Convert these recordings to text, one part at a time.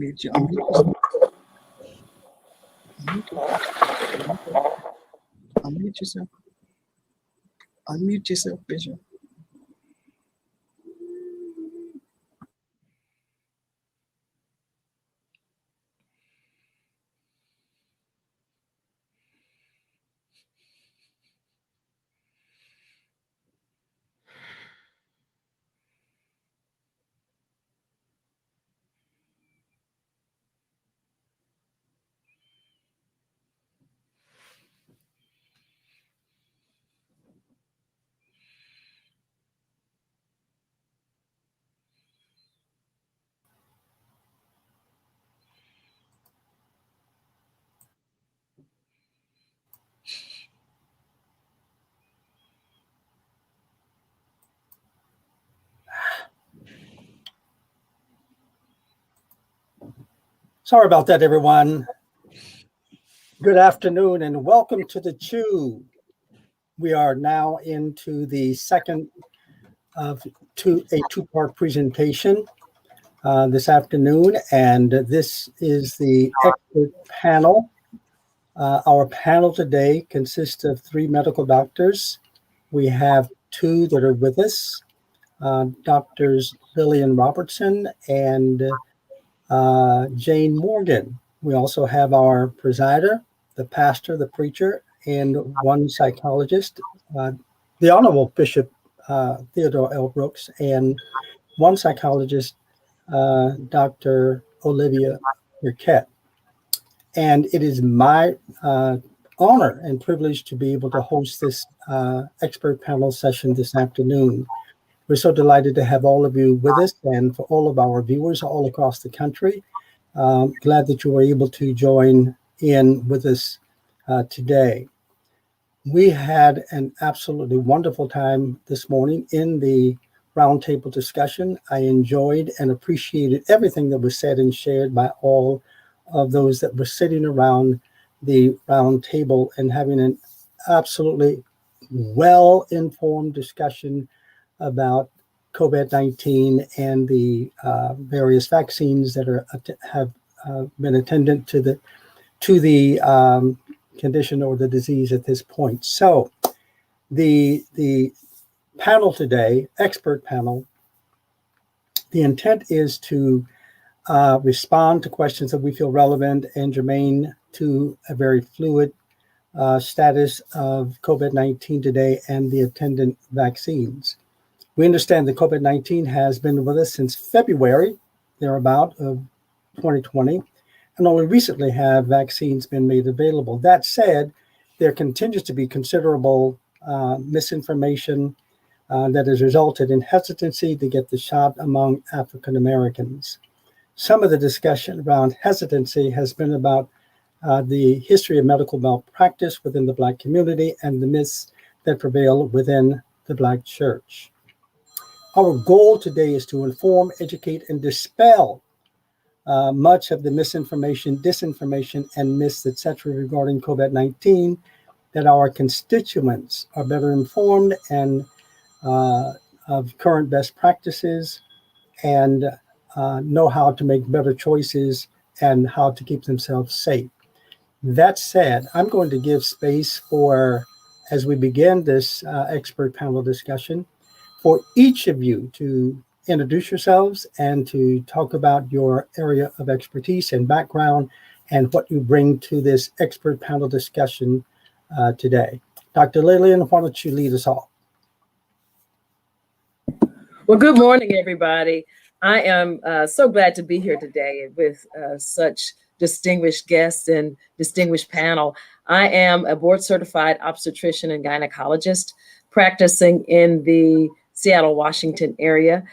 Need you unmute. Unmute yourself. Unmute yourself, Bishop. Sorry about that, everyone. Good afternoon and welcome to the Chew. We are now into the second of a two-part presentation this afternoon, and this is the expert panel. Our panel today consists of three medical doctors. We have two that are with us, Doctors Lillian Robertson and Jane Morgan. We also have our presider, the pastor, the preacher, and one psychologist, the Honorable Bishop Theodore L. Brooks, and one psychologist, Dr. Olivia Burkett. And it is my honor and privilege to be able to host this expert panel session this afternoon. We're so delighted to have all of you with us, and for all of our viewers all across the country, glad that you were able to join in with us today. We had an absolutely wonderful time this morning in the roundtable discussion. I enjoyed and appreciated everything that was said and shared by all of those that were sitting around the round table and having an absolutely well-informed discussion about COVID-19 and the various vaccines that have been attendant to the condition or the disease at this point. So the panel today, expert panel, the intent is to respond to questions that we feel relevant and germane to a very fluid status of COVID-19 today and the attendant vaccines. We understand that COVID-19 has been with us since February, thereabout, of 2020, and only recently have vaccines been made available. That said, there continues to be considerable misinformation that has resulted in hesitancy to get the shot among African Americans. Some of the discussion around hesitancy has been about the history of medical malpractice within the Black community and the myths that prevail within the Black church. Our goal today is to inform, educate, and dispel much of the misinformation, disinformation, and myths, etc. regarding COVID-19, that our constituents are better informed and of current best practices and know how to make better choices and how to keep themselves safe. That said, I'm going to give space for, as we begin this expert panel discussion, for each of you to introduce yourselves and to talk about your area of expertise and background and what you bring to this expert panel discussion today. Dr. Lillian, why don't you lead us all? Well, good morning, everybody. I am so glad to be here today with such distinguished guests and distinguished panel. I am a board certified obstetrician and gynecologist practicing in the Seattle, Washington area.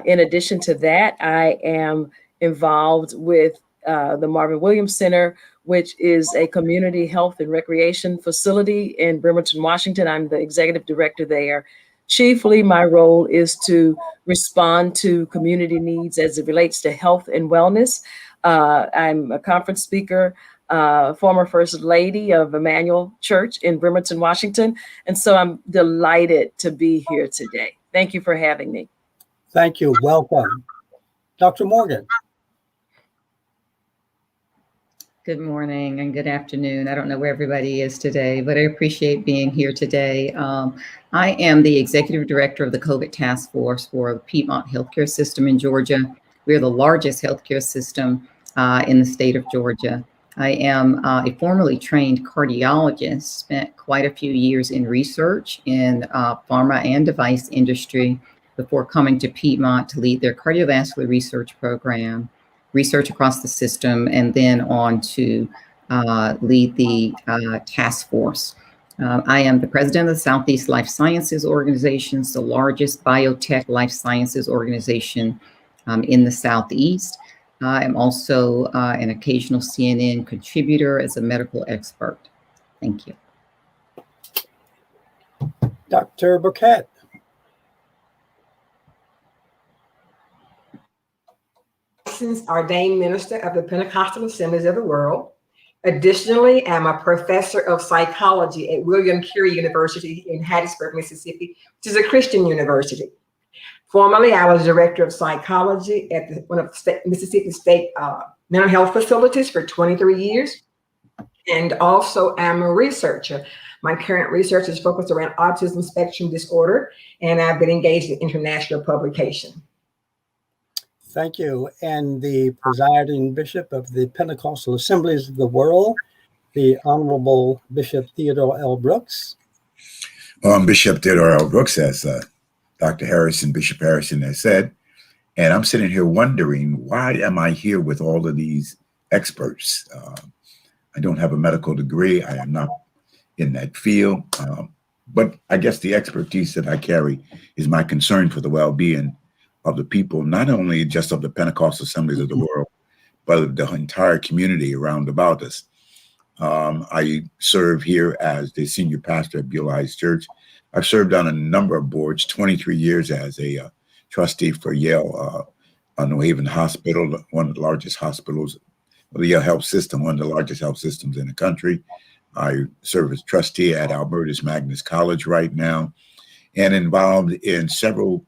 In addition to that, I am involved with the Marvin Williams Center, which is a community health and recreation facility in Bremerton, Washington. I'm the executive director there. Chiefly, my role is to respond to community needs as it relates to health and wellness. I'm a conference speaker, former First Lady of Emmanuel Church in Bremerton, Washington. And so I'm delighted to be here today. Thank you for having me. Thank you. Welcome. Dr. Morgan. Good morning and good afternoon. I don't know where everybody is today, but I appreciate being here today. I am the executive director of the COVID task force for the Piedmont healthcare system in Georgia. We're the largest healthcare system in the state of Georgia. I am a formerly trained cardiologist, spent quite a few years in research in pharma and device industry before coming to Piedmont to lead their cardiovascular research program, research across the system, and then on to lead the task force. I am the president of the Southeast Life Sciences Organization, the largest biotech life sciences organization in the Southeast. I'm also an occasional CNN contributor as a medical expert. Thank you. Dr. Burkett. Ordained minister of the Pentecostal Assemblies of the World. Additionally, I'm a professor of psychology at William Carey University in Hattiesburg, Mississippi, which is a Christian university. Formerly, I was director of psychology at one of the Mississippi State mental health facilities for 23 years. And also, I'm a researcher. My current research is focused around autism spectrum disorder, and I've been engaged in international publication. Thank you. And the presiding bishop of the Pentecostal Assemblies of the World, the Honorable Bishop Theodore L. Brooks. I'm Bishop Theodore L. Brooks, as Dr. Harrison, Bishop Harrison has said. And I'm sitting here wondering, why am I here with all of these experts? I don't have a medical degree. I am not in that field. But I guess the expertise that I carry is my concern for the well-being of the people, not only just of the Pentecostal Assemblies of the world, but of the entire community around about us. I serve here as the senior pastor at Beulah Heights Church. I've served on a number of boards, 23 years as a trustee for Yale New Haven Hospital, one of the largest hospitals, the Yale Health System, one of the largest health systems in the country. I serve as trustee at Albertus Magnus College right now, and involved in several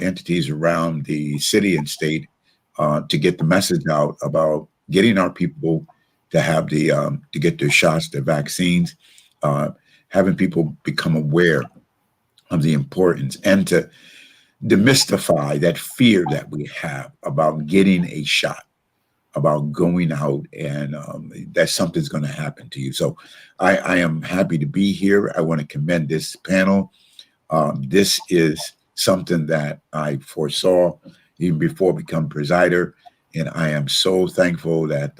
entities around the city and state to get the message out about getting our people to have the to get their shots, their vaccines, having people become aware of the importance and to demystify that fear that we have about getting a shot, about going out and that something's going to happen to you. So I am happy to be here. I want to commend this panel. This is something that I foresaw even before becoming presider. And I am so thankful that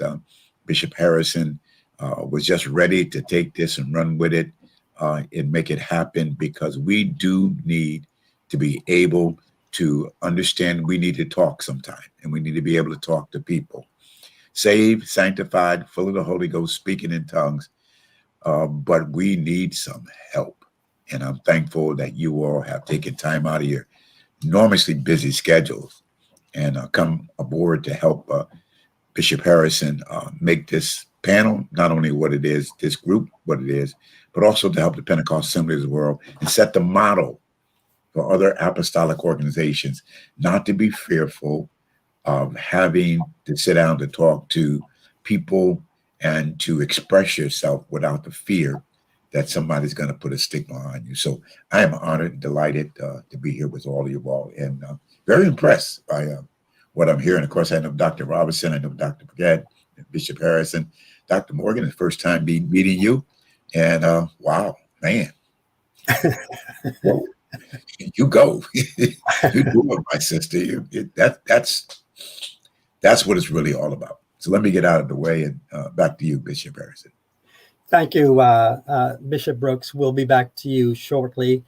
Bishop Harrison was just ready to take this and run with it and make it happen, because we do need to be able to understand we need to talk sometime, and we need to be able to talk to people. Saved, sanctified, full of the Holy Ghost, speaking in tongues, but we need some help. And I'm thankful that you all have taken time out of your enormously busy schedules and come aboard to help Bishop Harrison make this panel, not only what it is, this group, what it is, but also to help the Pentecostal Assemblies of the World and set the model for other apostolic organizations, not to be fearful of having to sit down to talk to people and to express yourself without the fear that somebody's going to put a stigma on you. So I am honored and delighted to be here with all of you all, and very impressed by what I'm hearing. Of course, I know Dr. Robinson, I know Dr. Burkett, Bishop Harrison, Dr. Morgan, the first time meeting you. And wow, man, you go. You do it, my sister. That's what it's really all about. So let me get out of the way and back to you, Bishop Harrison. Thank you, Bishop Brooks. We'll be back to you shortly.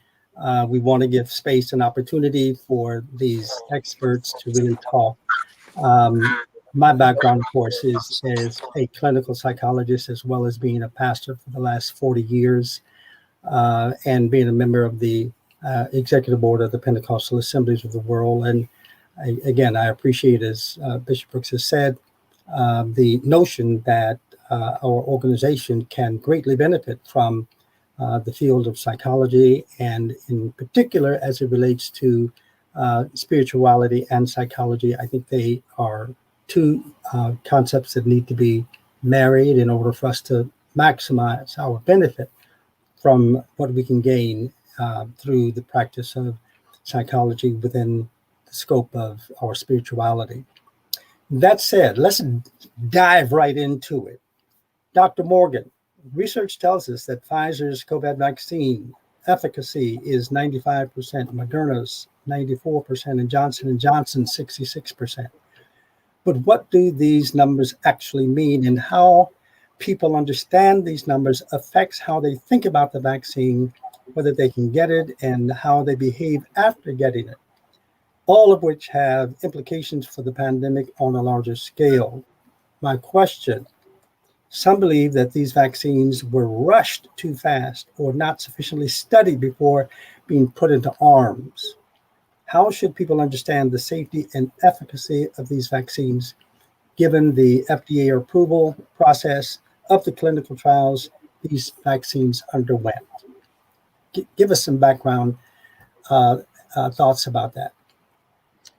We want to give space and opportunity for these experts to really talk. My background, of course, is as a clinical psychologist, as well as being a pastor for the last 40 years and being a member of the executive board of the Pentecostal Assemblies of the World. And again, I appreciate, as Bishop Brooks has said, the notion that our organization can greatly benefit from the field of psychology, and in particular, as it relates to spirituality and psychology. I think they are two concepts that need to be married in order for us to maximize our benefit from what we can gain through the practice of psychology within the scope of our spirituality. That said, let's dive right into it. Dr. Morgan, research tells us that Pfizer's COVID vaccine efficacy is 95%, Moderna's 94%, and Johnson & Johnson 66%. But what do these numbers actually mean, and how people understand these numbers affects how they think about the vaccine, whether they can get it, and how they behave after getting it, all of which have implications for the pandemic on a larger scale. My question, some believe that these vaccines were rushed too fast or not sufficiently studied before being put into arms. How should people understand the safety and efficacy of these vaccines, given the FDA approval process of the clinical trials these vaccines underwent? Give us some background thoughts about that.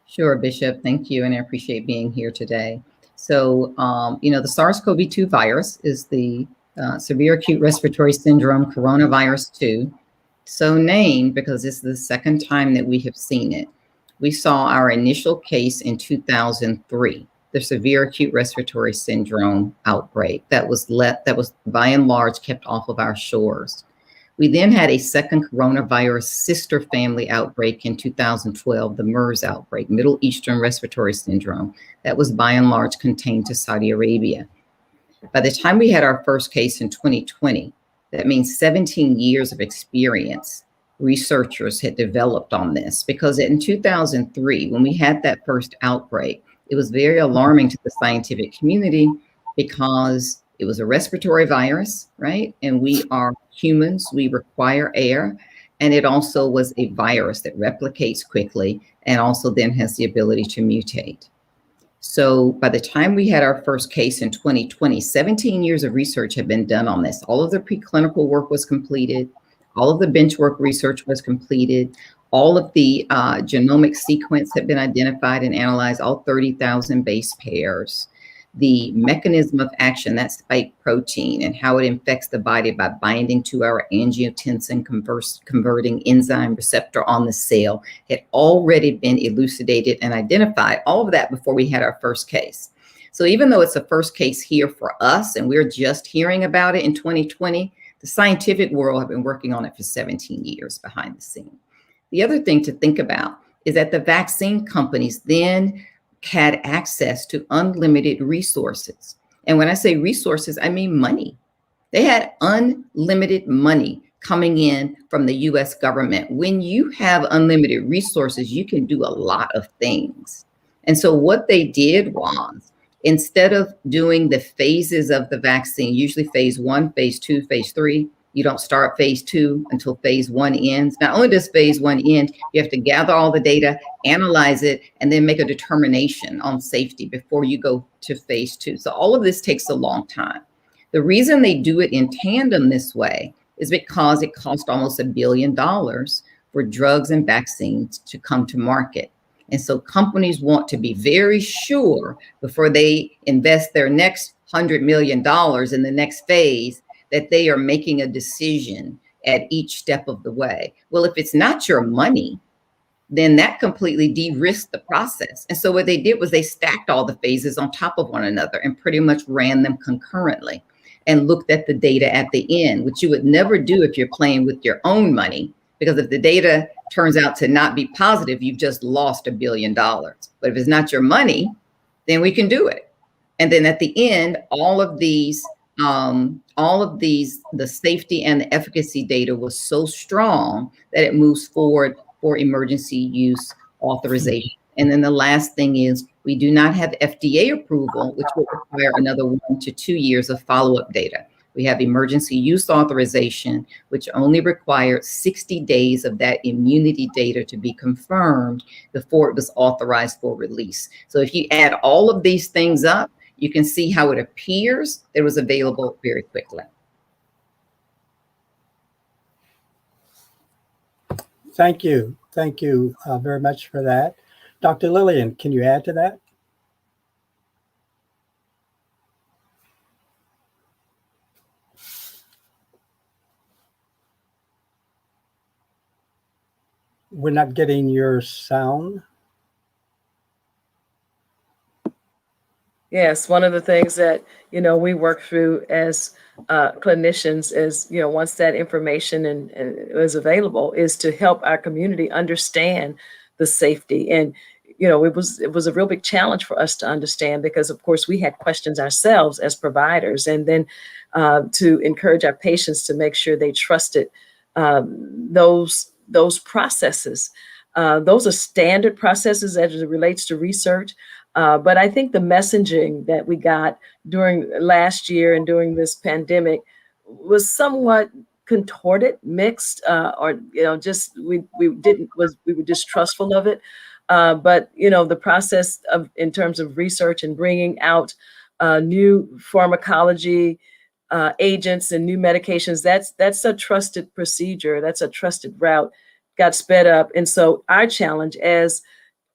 Sure, Bishop. Thank you. And I appreciate being here today. So, the SARS-CoV-2 virus is the severe acute respiratory syndrome coronavirus 2, so named because it's the second time that we have seen it. We saw our initial case in 2003, the severe acute respiratory syndrome outbreak that was by and large kept off of our shores. We then had a second coronavirus sister family outbreak in 2012, the MERS outbreak, Middle Eastern Respiratory Syndrome, that was by and large contained to Saudi Arabia. By the time we had our first case in 2020, that means 17 years of experience researchers had developed on this, because in 2003, when we had that first outbreak, it was very alarming to the scientific community because it was a respiratory virus, right? And we are humans, we require air. And it also was a virus that replicates quickly and also then has the ability to mutate. So by the time we had our first case in 2020, 17 years of research had been done on this. All of the preclinical work was completed. All of the bench work research was completed. All of the genomic sequence had been identified and analyzed, all 30,000 base pairs. The mechanism of action, that spike protein, and how it infects the body by binding to our angiotensin converting enzyme receptor on the cell, had already been elucidated and identified, all of that before we had our first case. So even though it's a first case here for us and we're just hearing about it in 2020, the scientific world have been working on it for 17 years behind the scene. The other thing to think about is that the vaccine companies then had access to unlimited resources. And when I say resources, I mean money. They had unlimited money coming in from the US government. When you have unlimited resources, you can do a lot of things. And so what they did was, instead of doing the phases of the vaccine, usually phase 1, phase 2, phase 3, you don't start phase 2 until phase 1 ends. Not only does phase 1 end, you have to gather all the data, analyze it, and then make a determination on safety before you go to phase 2. So all of this takes a long time. The reason they do it in tandem this way is because it costs almost $1 billion for drugs and vaccines to come to market. And so companies want to be very sure before they invest their next $100 million in the next phase that they are making a decision at each step of the way. Well, if it's not your money, then that completely de-risked the process. And so what they did was they stacked all the phases on top of one another and pretty much ran them concurrently and looked at the data at the end, which you would never do if you're playing with your own money, because if the data turns out to not be positive, you've just lost $1 billion. But if it's not your money, then we can do it. And then at the end, all of these, the safety and the efficacy data was so strong that it moves forward for emergency use authorization. And then the last thing is, we do not have FDA approval, which will require another 1 to 2 years of follow-up data. We have emergency use authorization, which only required 60 days of that immunity data to be confirmed before it was authorized for release. So if you add all of these things up, you can see how it appears it was available very quickly. Thank you. Thank you very much for that. Dr. Lillian, can you add to that? We're not getting your sound. Yes, one of the things that, we work through as clinicians is, once that information and is available, is to help our community understand the safety. And, it was a real big challenge for us to understand because, of course, we had questions ourselves as providers, and then to encourage our patients to make sure they trusted those processes. Those are standard processes as it relates to research. But I think the messaging that we got during last year and during this pandemic was somewhat contorted, mixed, or just we were distrustful of it. But the process of in terms of research and bringing out new pharmacology agents and new medications, that's a trusted procedure. That's a trusted route. Got sped up, and so our challenge as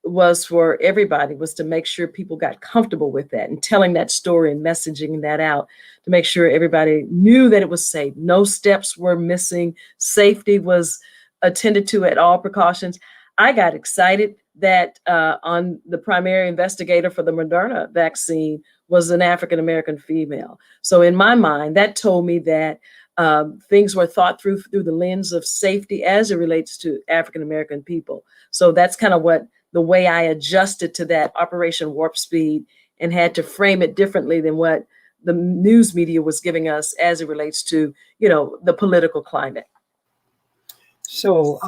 was for everybody was to make sure people got comfortable with that and telling that story and messaging that out to make sure everybody knew that it was safe. No steps were missing. Safety was attended to at all precautions. I got excited that on the primary investigator for the Moderna vaccine was an African-American female. So in my mind, that told me that things were thought through the lens of safety as it relates to African-American people. So that's kind of the way I adjusted to that Operation Warp Speed and had to frame it differently than what the news media was giving us as it relates to, the political climate. So,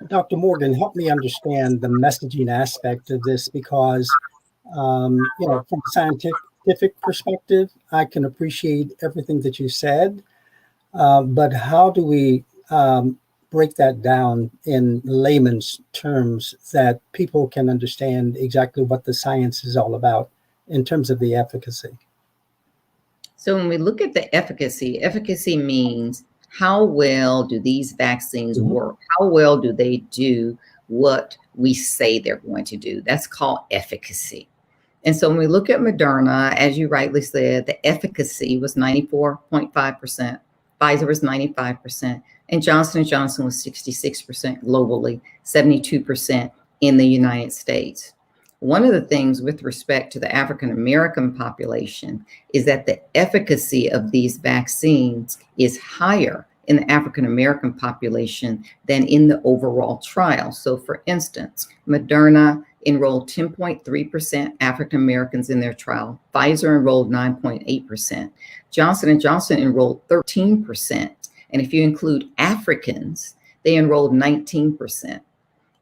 Dr. Morgan, help me understand the messaging aspect of this because, from a scientific perspective, I can appreciate everything that you said, but how do we break that down in layman's terms that people can understand exactly what the science is all about in terms of the efficacy? So when we look at the efficacy means how well do these vaccines work? How well do they do what we say they're going to do? That's called efficacy. And so when we look at Moderna, as you rightly said, the efficacy was 94.5%, Pfizer was 95%, and Johnson & Johnson was 66% globally, 72% in the United States. One of the things with respect to the African-American population is that the efficacy of these vaccines is higher in the African-American population than in the overall trial. So for instance, Moderna enrolled 10.3% African-Americans in their trial. Pfizer enrolled 9.8%. Johnson & Johnson enrolled 13%. And if you include Africans, they enrolled 19%.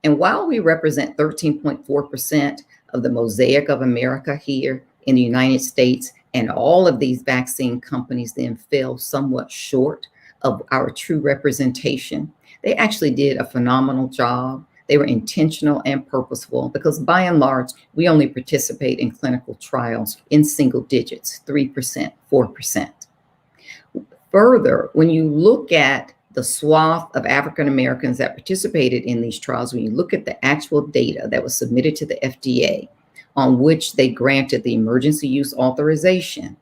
And while we represent 13.4% of the mosaic of America here in the United States, and all of these vaccine companies then fell somewhat short of our true representation, they actually did a phenomenal job. They were intentional and purposeful because by and large, we only participate in clinical trials in single digits, 3%, 4%. Further, when you look at the swath of African Americans that participated in these trials, when you look at the actual data that was submitted to the FDA on which they granted the emergency use authorization,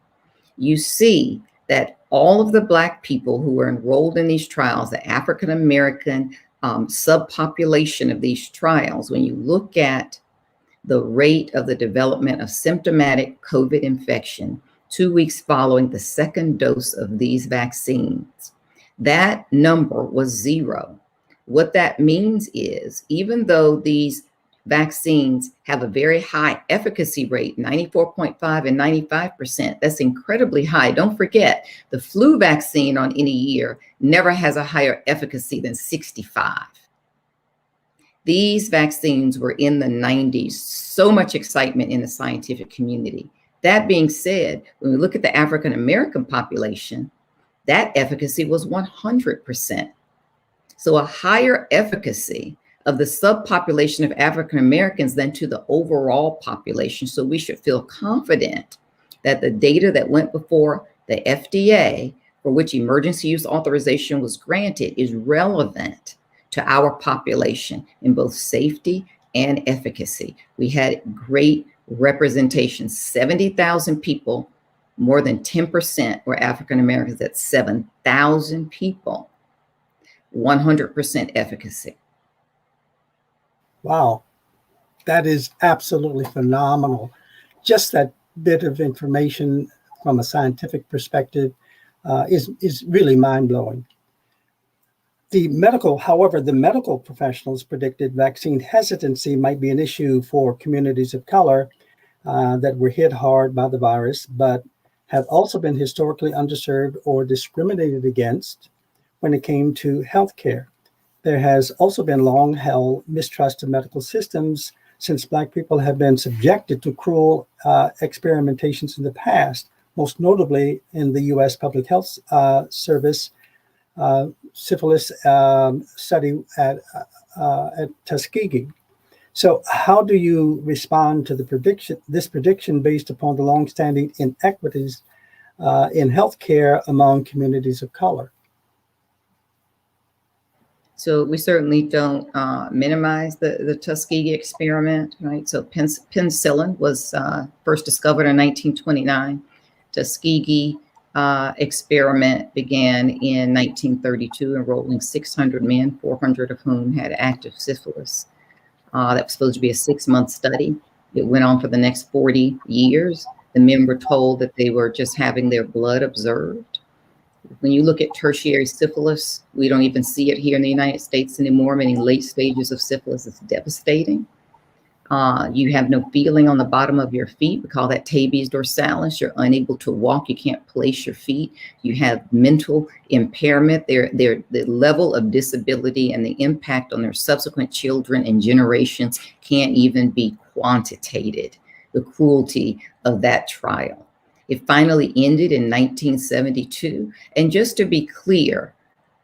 you see that all of the Black people who were enrolled in these trials, the African American subpopulation of these trials, when you look at the rate of the development of symptomatic COVID infection 2 weeks following the second dose of these vaccines, that number was 0. What that means is, even though these vaccines have a very high efficacy rate, 94.5 and 95%, that's incredibly high. Don't forget, the flu vaccine on any year never has a higher efficacy than 65. These vaccines were in the 90s, so much excitement in the scientific community. That being said, when we look at the African American population, that efficacy was 100%. So a higher efficacy of the subpopulation of African Americans than to the overall population. So we should feel confident that the data that went before the FDA, for which emergency use authorization was granted, is relevant to our population in both safety and efficacy. We had great representation, 70,000 people, more than 10% were African Americans. That's 7,000 people, 100% efficacy. Wow, that is absolutely phenomenal. Just that bit of information from a scientific perspective is really mind-blowing. However, the medical professionals predicted vaccine hesitancy might be an issue for communities of color that were hit hard by the virus, but have also been historically underserved or discriminated against when it came to healthcare. There has also been long-held mistrust of medical systems since Black people have been subjected to cruel experimentations in the past, most notably in the U.S. Public Health Service syphilis study at Tuskegee. So how do you respond to this prediction based upon the longstanding inequities in healthcare among communities of color? So we certainly don't minimize the Tuskegee experiment, right? So penicillin was first discovered in 1929. Tuskegee experiment began in 1932, enrolling 600 men, 400 of whom had active syphilis. That was supposed to be a 6-month study. It went on for the next 40 years. The men were told that they were just having their blood observed. When you look at tertiary syphilis, we don't even see it here in the United States anymore, meaning late stages of syphilis is devastating. You have no feeling on the bottom of your feet. We call that tabes dorsalis. You're unable to walk. You can't place your feet. You have mental impairment. The level of disability and the impact on their subsequent children and generations can't even be quantitated. The cruelty of that trial. It finally ended in 1972. And just to be clear,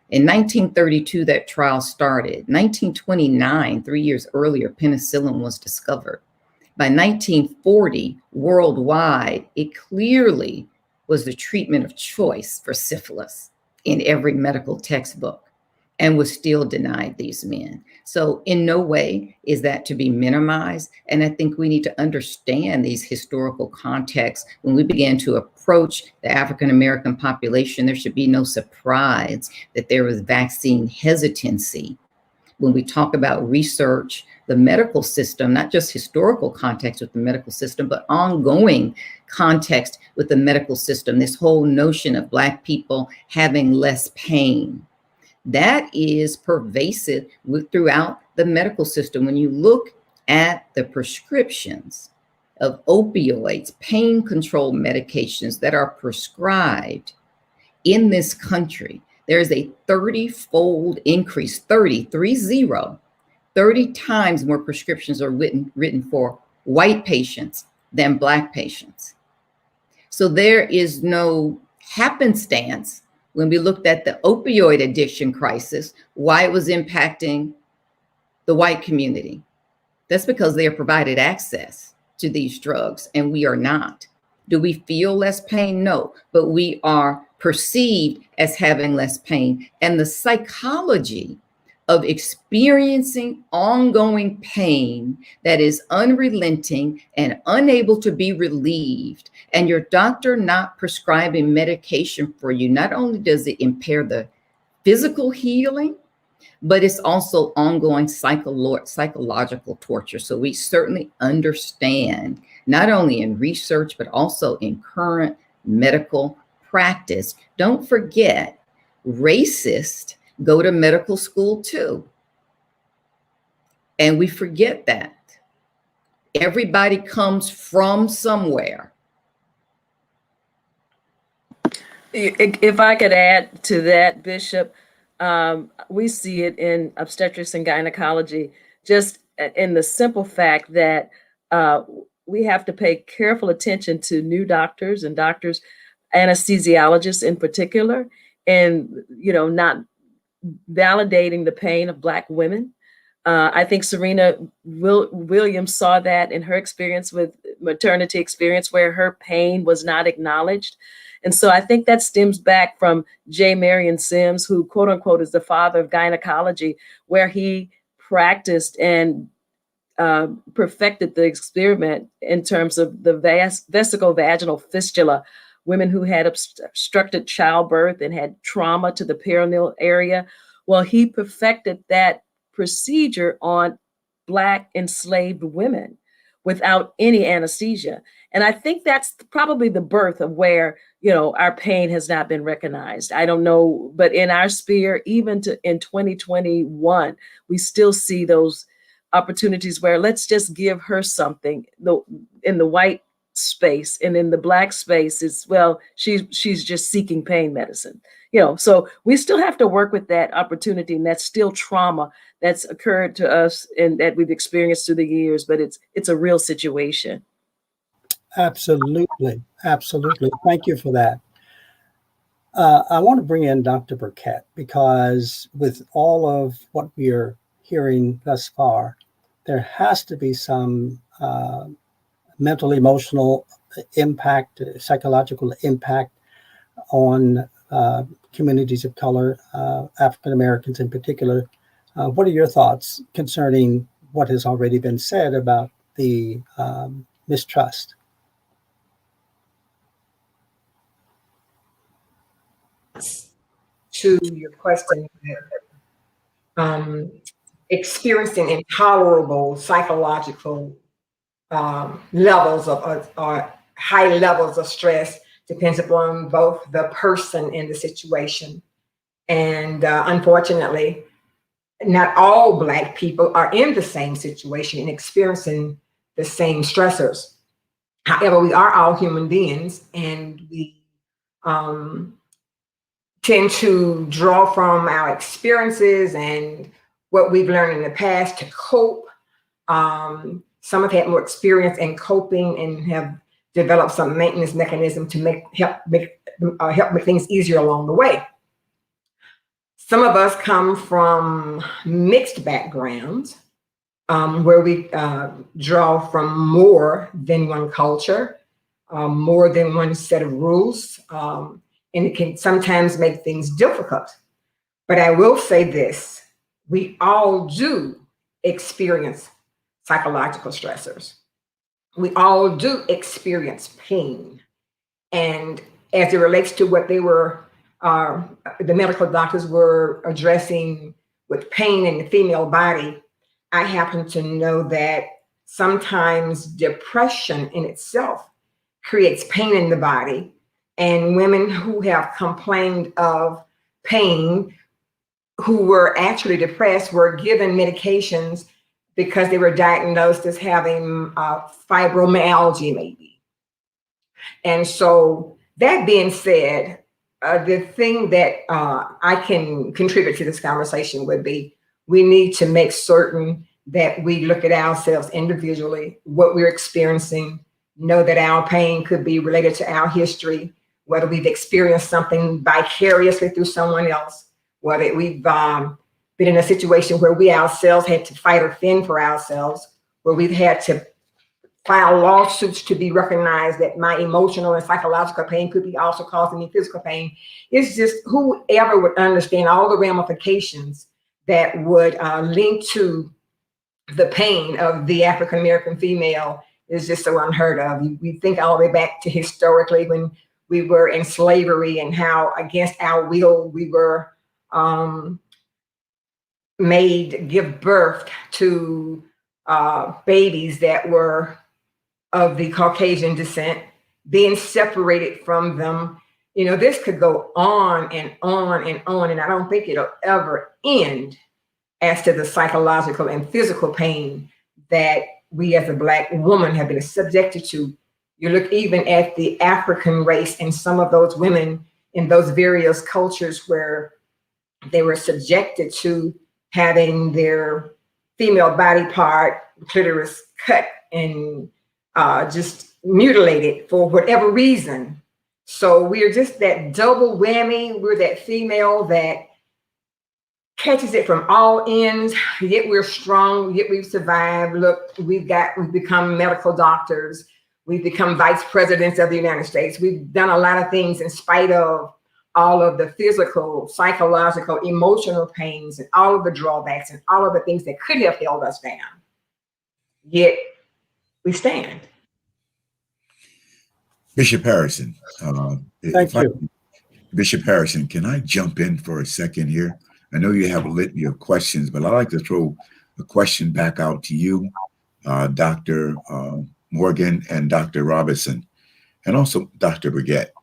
in 1932, that trial started. 1929, 3 years earlier, penicillin was discovered. By 1940, worldwide, it clearly was the treatment of choice for syphilis in every medical textbook and was still denied these men. So in no way is that to be minimized. And I think we need to understand these historical contexts. When we begin to approach the African-American population, there should be no surprise that there was vaccine hesitancy. When we talk about research, the medical system, not just historical context with the medical system, but ongoing context with the medical system, this whole notion of Black people having less pain. That is pervasive throughout the medical system. When you look at the prescriptions of opioids, pain control medications that are prescribed in this country, there is a 30-fold increase, 30 times more prescriptions are written for white patients than Black patients. So there is no happenstance when we looked at the opioid addiction crisis, why it was impacting the white community. That's because they are provided access to these drugs and we are not. Do we feel less pain? No, but we are perceived as having less pain. And the psychology of experiencing ongoing pain that is unrelenting and unable to be relieved, and your doctor not prescribing medication for you, not only does it impair the physical healing, but it's also ongoing psychological torture. So we certainly understand, not only in research, but also in current medical practice. Don't forget, racists go to medical school too. And we forget that. Everybody comes from somewhere. If I could add to that, Bishop, we see it in obstetrics and gynecology, just in the simple fact that we have to pay careful attention to new doctors and doctors, anesthesiologists in particular, and not validating the pain of Black women. I think Serena Williams saw that in her experience with maternity experience, where her pain was not acknowledged. And so I think that stems back from J. Marion Sims, who quote unquote is the father of gynecology, where he practiced and perfected the experiment in terms of the vesicovaginal fistula, women who had obstructed childbirth and had trauma to the perineal area. Well, he perfected that procedure on Black enslaved women without any anesthesia. And I think that's probably the birth of where, our pain has not been recognized. I don't know, but in our sphere, even in 2021, we still see those opportunities where let's just give her something. In the white space and in the Black space, she's just seeking pain medicine. So we still have to work with that opportunity, and that's still trauma that's occurred to us and that we've experienced through the years, but it's a real situation. Absolutely. Absolutely. Thank you for that. I want to bring in Dr. Burkett, because with all of what we are hearing thus far, there has to be some mental, emotional impact, psychological impact on communities of color, African Americans in particular. What are your thoughts concerning what has already been said about the mistrust? To your question, experiencing intolerable psychological levels of or high levels of stress depends upon both the person and the situation. And unfortunately, not all Black people are in the same situation and experiencing the same stressors. However, we are all human beings, and we tend to draw from our experiences and what we've learned in the past to cope. Some have had more experience in coping and have developed some maintenance mechanism to help make things easier along the way. Some of us come from mixed backgrounds, where we draw from more than one culture, more than one set of rules, and it can sometimes make things difficult. But I will say this: we all do experience psychological stressors. We all do experience pain. And as it relates to what they were, the medical doctors were addressing with pain in the female body, I happen to know that sometimes depression in itself creates pain in the body. And women who have complained of pain, who were actually depressed, were given medications because they were diagnosed as having fibromyalgia, maybe. And so, that being said, the thing that I can contribute to this conversation would be, we need to make certain that we look at ourselves individually, what we're experiencing, know that our pain could be related to our history, whether we've experienced something vicariously through someone else, whether we've been in a situation where we ourselves had to fight or fend for ourselves, where we've had to file lawsuits to be recognized that my emotional and psychological pain could be also causing me physical pain. It's just whoever would understand all the ramifications that would link to the pain of the African American female is just so unheard of. We think all the way back to historically when we were in slavery and how against our will we were made give birth to babies that were of the Caucasian descent, being separated from them. This could go on and on and on, and I don't think it'll ever end as to the psychological and physical pain that we as a Black woman have been subjected to. You look even at the African race and some of those women in those various cultures where they were subjected to having their female body part, clitoris, cut and just mutilated for whatever reason. So we're just that double whammy. We're that female that catches it from all ends, yet we're strong, yet we've survived. Look, we've become medical doctors. We've become vice presidents of the United States. We've done a lot of things in spite of all of the physical, psychological, emotional pains and all of the drawbacks and all of the things that could have held us down. Yet we stand. Bishop Harrison. Thank you. Bishop Harrison, can I jump in for a second here? I know you have a litany of questions, but I like to throw a question back out to you, Dr. Morgan and Dr. Robinson, and also Dr. Brigette.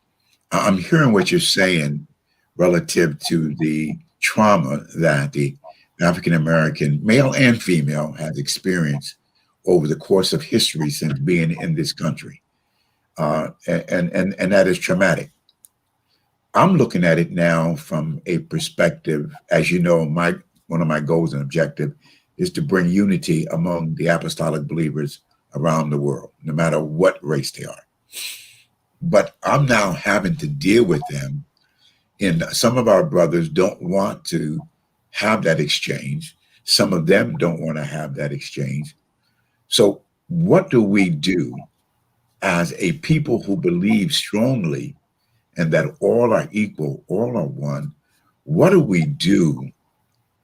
I'm hearing what you're saying relative to the trauma that the African-American, male and female, has experienced over the course of history since being in this country. And that is traumatic. I'm looking at it now from a perspective, as you know, one of my goals and objective is to bring unity among the apostolic believers around the world, no matter what race they are. But I'm now having to deal with them. And some of our brothers don't want to have that exchange. Some of them don't want to have that exchange. So what do we do as a people who believe strongly and that all are equal, all are one? What do we do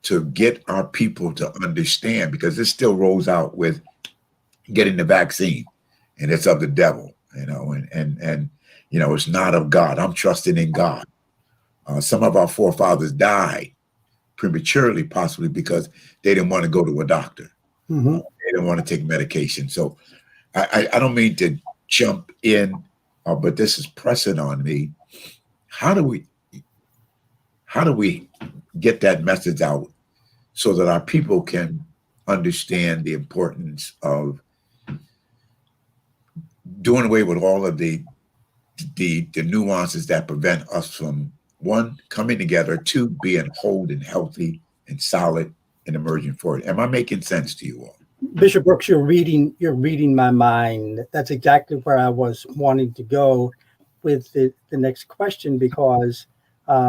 to get our people to understand? Because this still rolls out with getting the vaccine, and it's of the devil, and it's not of God. I'm trusting in God. Some of our forefathers died prematurely, possibly because they didn't want to go to a doctor. Mm-hmm. They didn't want to take medication. So I don't mean to jump in, but this is pressing on me. How do we get that message out so that our people can understand the importance of doing away with all of the nuances that prevent us from, one, coming together, two, being whole and healthy and solid and emerging forward? Am I making sense to you all? Bishop Brooks, you're reading my mind. That's exactly where I was wanting to go with the next question, because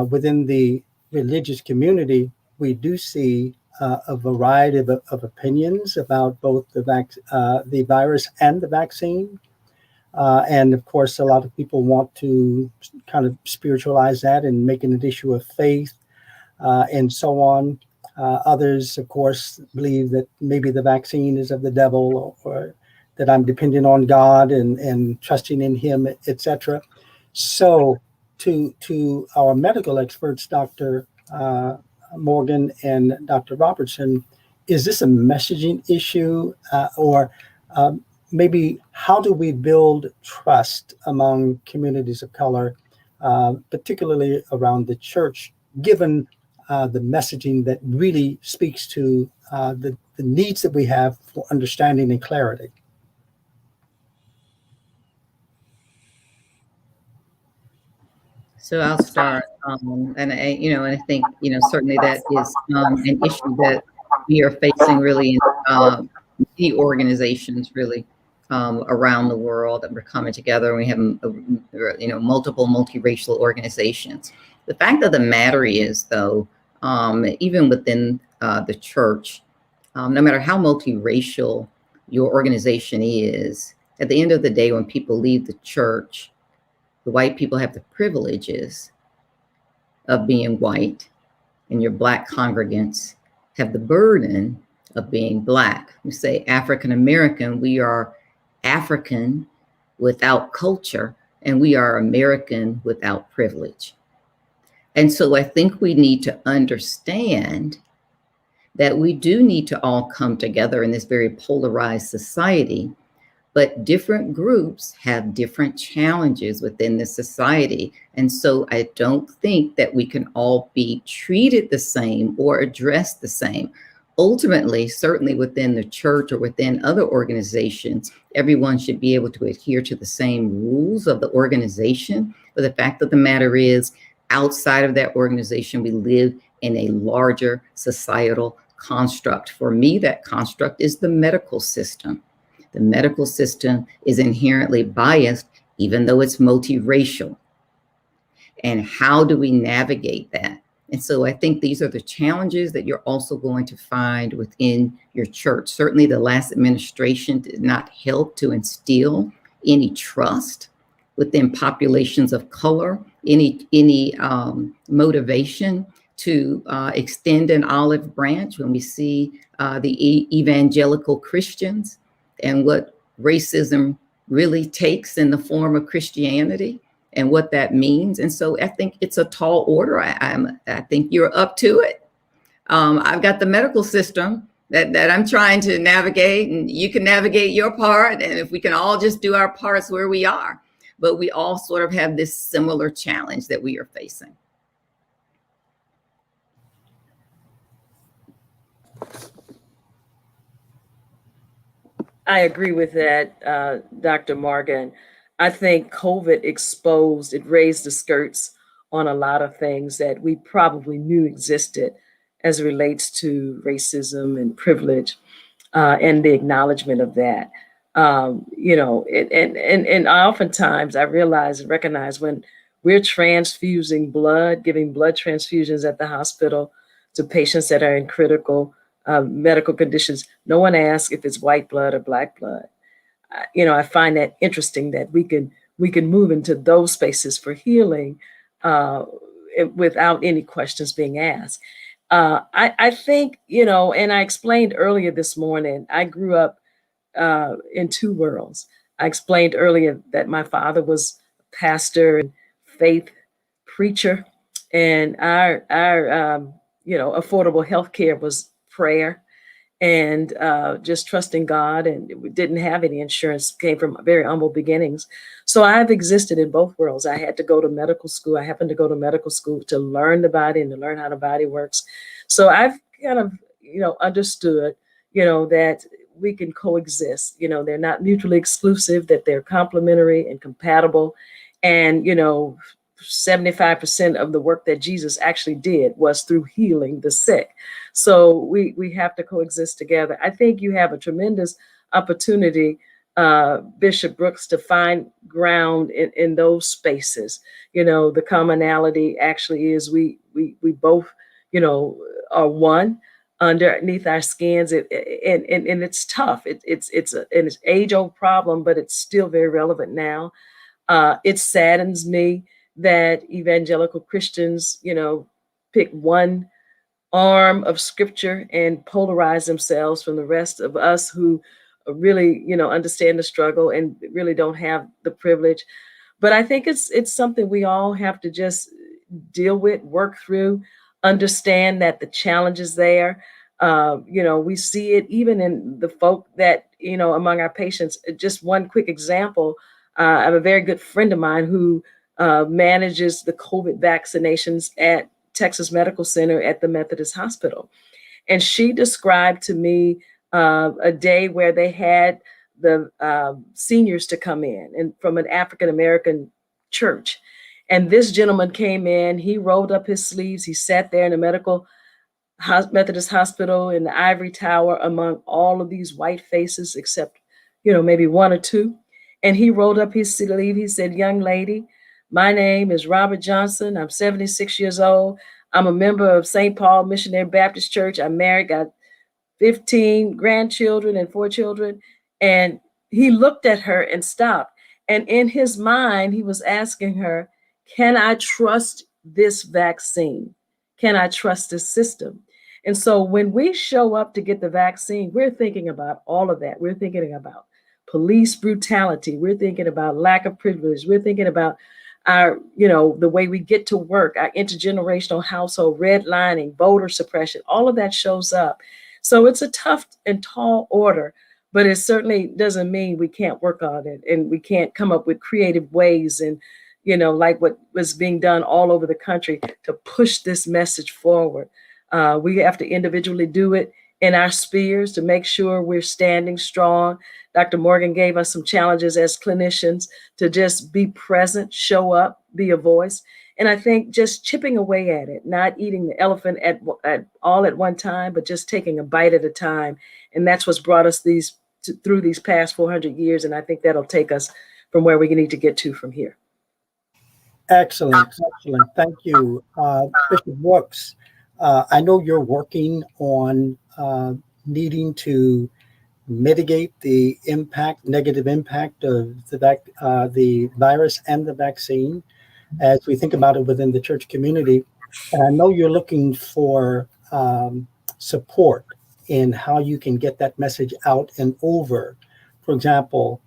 within the religious community, we do see a variety of opinions about both the virus and the vaccine. And of course, a lot of people want to kind of spiritualize that and make it an issue of faith and so on. Others, of course, believe that maybe the vaccine is of the devil, or that I'm dependent on God and trusting in Him, etc. So, to our medical experts, Dr. Morgan and Dr. Robertson, is this a messaging issue, or maybe how do we build trust among communities of color, particularly around the church, given the messaging that really speaks to the needs that we have for understanding and clarity? So I'll start, and I think certainly that is an issue that we are facing really in many organizations really around the world, that we're coming together. We have multiple multiracial organizations. The fact of the matter is, though, even within the church, no matter how multiracial your organization is, at the end of the day, when people leave the church, the white people have the privileges of being white, and your Black congregants have the burden of being Black. We say African American, we are African without culture, and we are American without privilege. And so I think we need to understand that we do need to all come together in this very polarized society. But different groups have different challenges within the society. And so I don't think that we can all be treated the same or addressed the same. Ultimately, certainly within the church or within other organizations, everyone should be able to adhere to the same rules of the organization. But the fact of the matter is, outside of that organization, we live in a larger societal construct. For me, that construct is the medical system. The medical system is inherently biased, even though it's multiracial. And how do we navigate that? And so I think these are the challenges that you're also going to find within your church. Certainly the last administration did not help to instill any trust within populations of color, any motivation to extend an olive branch when we see the evangelical Christians and what racism really takes in the form of Christianity and what that means. And so I think it's a tall order. I think you're up to it. I've got the medical system that I'm trying to navigate, and you can navigate your part. And if we can all just do our parts where we are, but we all sort of have this similar challenge that we are facing. I agree with that, Dr. Morgan. I think COVID exposed, it raised the skirts on a lot of things that we probably knew existed as it relates to racism and privilege, and the acknowledgement of that. And oftentimes I realize and recognize when we're transfusing blood, giving blood transfusions at the hospital to patients that are in critical medical conditions, no one asks if it's white blood or black blood. I find that interesting that we can move into those spaces for healing without any questions being asked. I think, and I explained earlier this morning, I grew up in two worlds. I explained earlier that my father was a pastor and faith preacher, and our affordable health care was prayer and just trusting God. And we didn't have any insurance, came from very humble beginnings. So I've existed in both worlds. I had to go to medical school. I happened to go to medical school to learn the body and to learn how the body works. So I've kind of, understood, that we can coexist. They're not mutually exclusive, that they're complementary and compatible. And, 75% of the work that Jesus actually did was through healing the sick. So we have to coexist together. I think you have a tremendous opportunity, Bishop Brooks, to find ground in those spaces. The commonality actually is we both, are one underneath our skins. And it's tough. It's an age-old problem, but it's still very relevant now. It saddens me that evangelical Christians, pick one arm of scripture and polarize themselves from the rest of us who really, understand the struggle and really don't have the privilege. But I think it's something we all have to just deal with, work through, understand that the challenge is there. We see it even in the folk that, among our patients. Just one quick example. I have a very good friend of mine who manages the COVID vaccinations at Texas Medical Center at the Methodist Hospital. And she described to me a day where they had the seniors to come in and from an African-American church. And this gentleman came in, he rolled up his sleeves, he sat there in the Methodist Hospital in the ivory tower among all of these white faces, except, maybe one or two. And he rolled up his sleeve, he said, "Young lady, my name is Robert Johnson. I'm 76 years old. I'm a member of St. Paul Missionary Baptist Church. I'm married, got 15 grandchildren and 4 children." And he looked at her and stopped. And in his mind, he was asking her, can I trust this vaccine? Can I trust this system? And so when we show up to get the vaccine, we're thinking about all of that. We're thinking about police brutality. We're thinking about lack of privilege. We're thinking about our, the way we get to work, our intergenerational household, redlining, voter suppression, all of that shows up. So it's a tough and tall order, but it certainly doesn't mean we can't work on it and we can't come up with creative ways and, like what was being done all over the country to push this message forward. We have to individually do it in our spheres to make sure we're standing strong. Dr. Morgan gave us some challenges as clinicians to just be present, show up, be a voice. And I think just chipping away at it, not eating the elephant at all at one time, but just taking a bite at a time. And that's what's brought us through these past 400 years. And I think that'll take us from where we need to get to from here. Excellent. Thank you. Bishop Brooks, I know you're working on needing to mitigate the negative impact of the virus and the vaccine as we think about it within the church community. And I know you're looking for support in how you can get that message out and over. For example,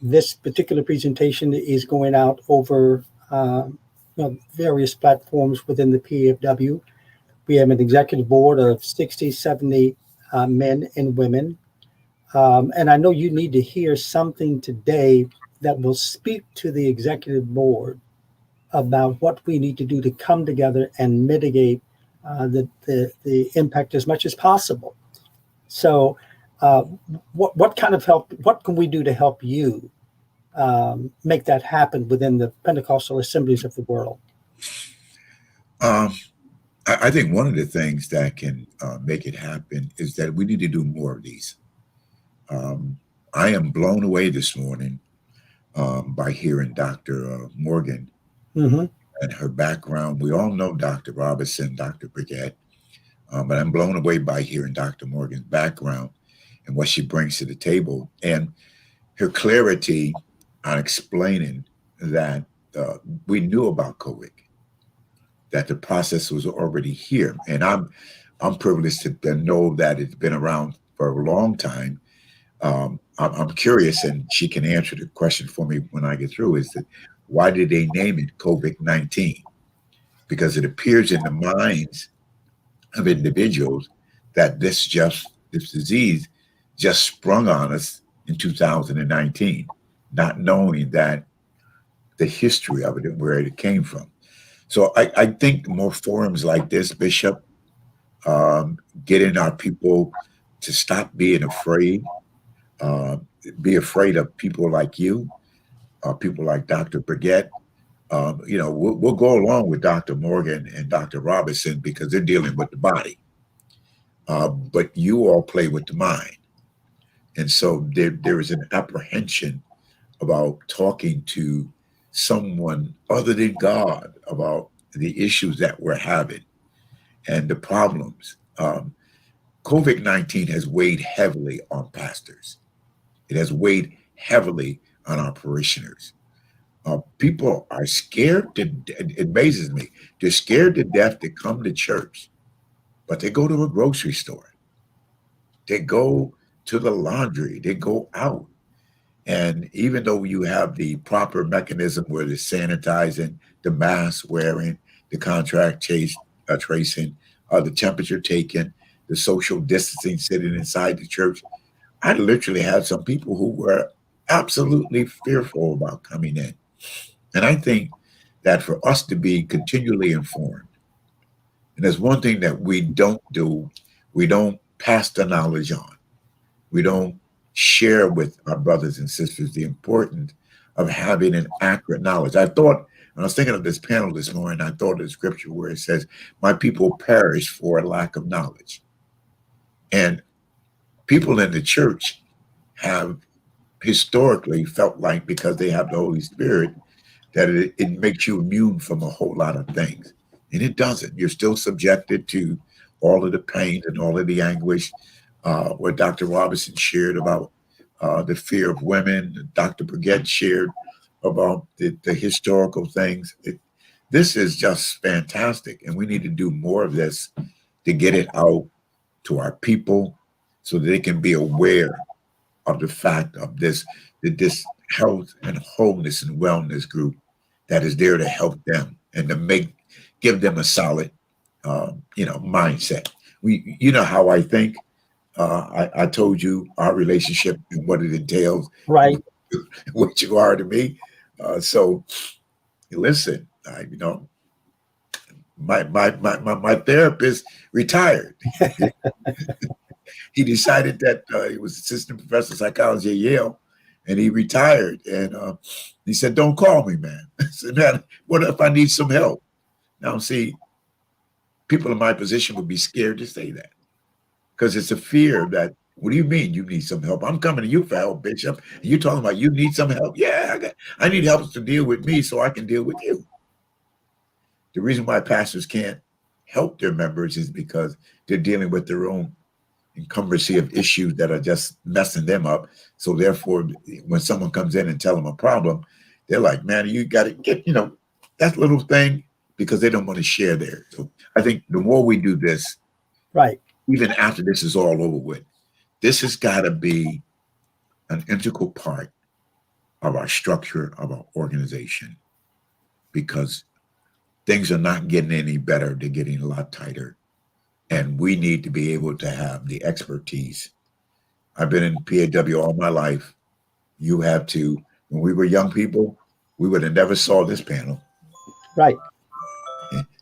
this particular presentation is going out over various platforms within the PFW. We have an executive board of 60, 70 men and women. And I know you need to hear something today that will speak to the executive board about what we need to do to come together and mitigate the impact as much as possible. So, what kind of help? What can we do to help you make that happen within the Pentecostal assemblies of the world? I think one of the things that can make it happen is that we need to do more of these. I am blown away this morning by hearing Dr. Morgan Mm-hmm. and her background. We all know Dr. Robinson, Dr. Brigette, but I'm blown away by hearing Dr. Morgan's background and what she brings to the table and her clarity on explaining that we knew about COVID, that the process was already here. And I'm privileged to know that it's been around for a long time. I'm curious, and she can answer the question for me when I get through, is that why did they name it COVID-19? Because it appears in the minds of individuals that this disease just sprung on us in 2019, not knowing that the history of it and where it came from. So I think more forums like this, Bishop, getting our people to stop being afraid, be afraid of people like you, people like Dr. Brigette. We'll go along with Dr. Morgan and Dr. Robinson because they're dealing with the body. But you all play with the mind. And so there is an apprehension about talking to someone other than God about the issues that we're having and the problems. COVID-19 has weighed heavily on pastors. It has weighed heavily on our parishioners. People are scared it amazes me. They're scared to death to come to church, but they go to a grocery store. They go to the laundry. They go out. And even though you have the proper mechanism where the sanitizing, the mask wearing, the tracing, the temperature taken, the social distancing, sitting inside the church, I literally had some people who were absolutely fearful about coming in. And I think that for us to be continually informed, and there's one thing that we don't do, we don't pass the knowledge on. We don't share with our brothers and sisters the importance of having an accurate knowledge. I thought, when I was thinking of this panel this morning, I thought of the scripture where it says, my people perish for a lack of knowledge. And people in the church have historically felt like because they have the Holy Spirit, that it makes you immune from a whole lot of things. And it doesn't. You're still subjected to all of the pain and all of the anguish. What Dr. Robinson shared about the fear of women, Dr. Brigette shared about the historical things. This is just fantastic. And we need to do more of this to get it out to our people so that they can be aware of the fact of this health and wholeness and wellness group that is there to help them and to give them a solid, mindset. You know how I think. I told you our relationship and what it entails, Right? what you are to me. So listen, my therapist retired. He decided that he was assistant professor of psychology at Yale, and he retired. And he said, "Don't call me, man." I said, "Man, what if I need some help?" Now, see, people in my position would be scared to say that because it's a fear that, what do you mean you need some help? I'm coming to you for help, Bishop. And you're talking about you need some help. Yeah, I need help to deal with me so I can deal with you. The reason why pastors can't help their members is because they're dealing with their own encumbrance of issues that are just messing them up. So therefore, when someone comes in and tell them a problem, they're like, man, you got to get, that little thing, because they don't want to share there. So I think the more we do this, Right, even after this is all over with, this has got to be an integral part of our structure, of our organization, because things are not getting any better. They're getting a lot tighter. And we need to be able to have the expertise. I've been in PAW all my life. You have to. When we were young people, we would have never saw this panel. Right.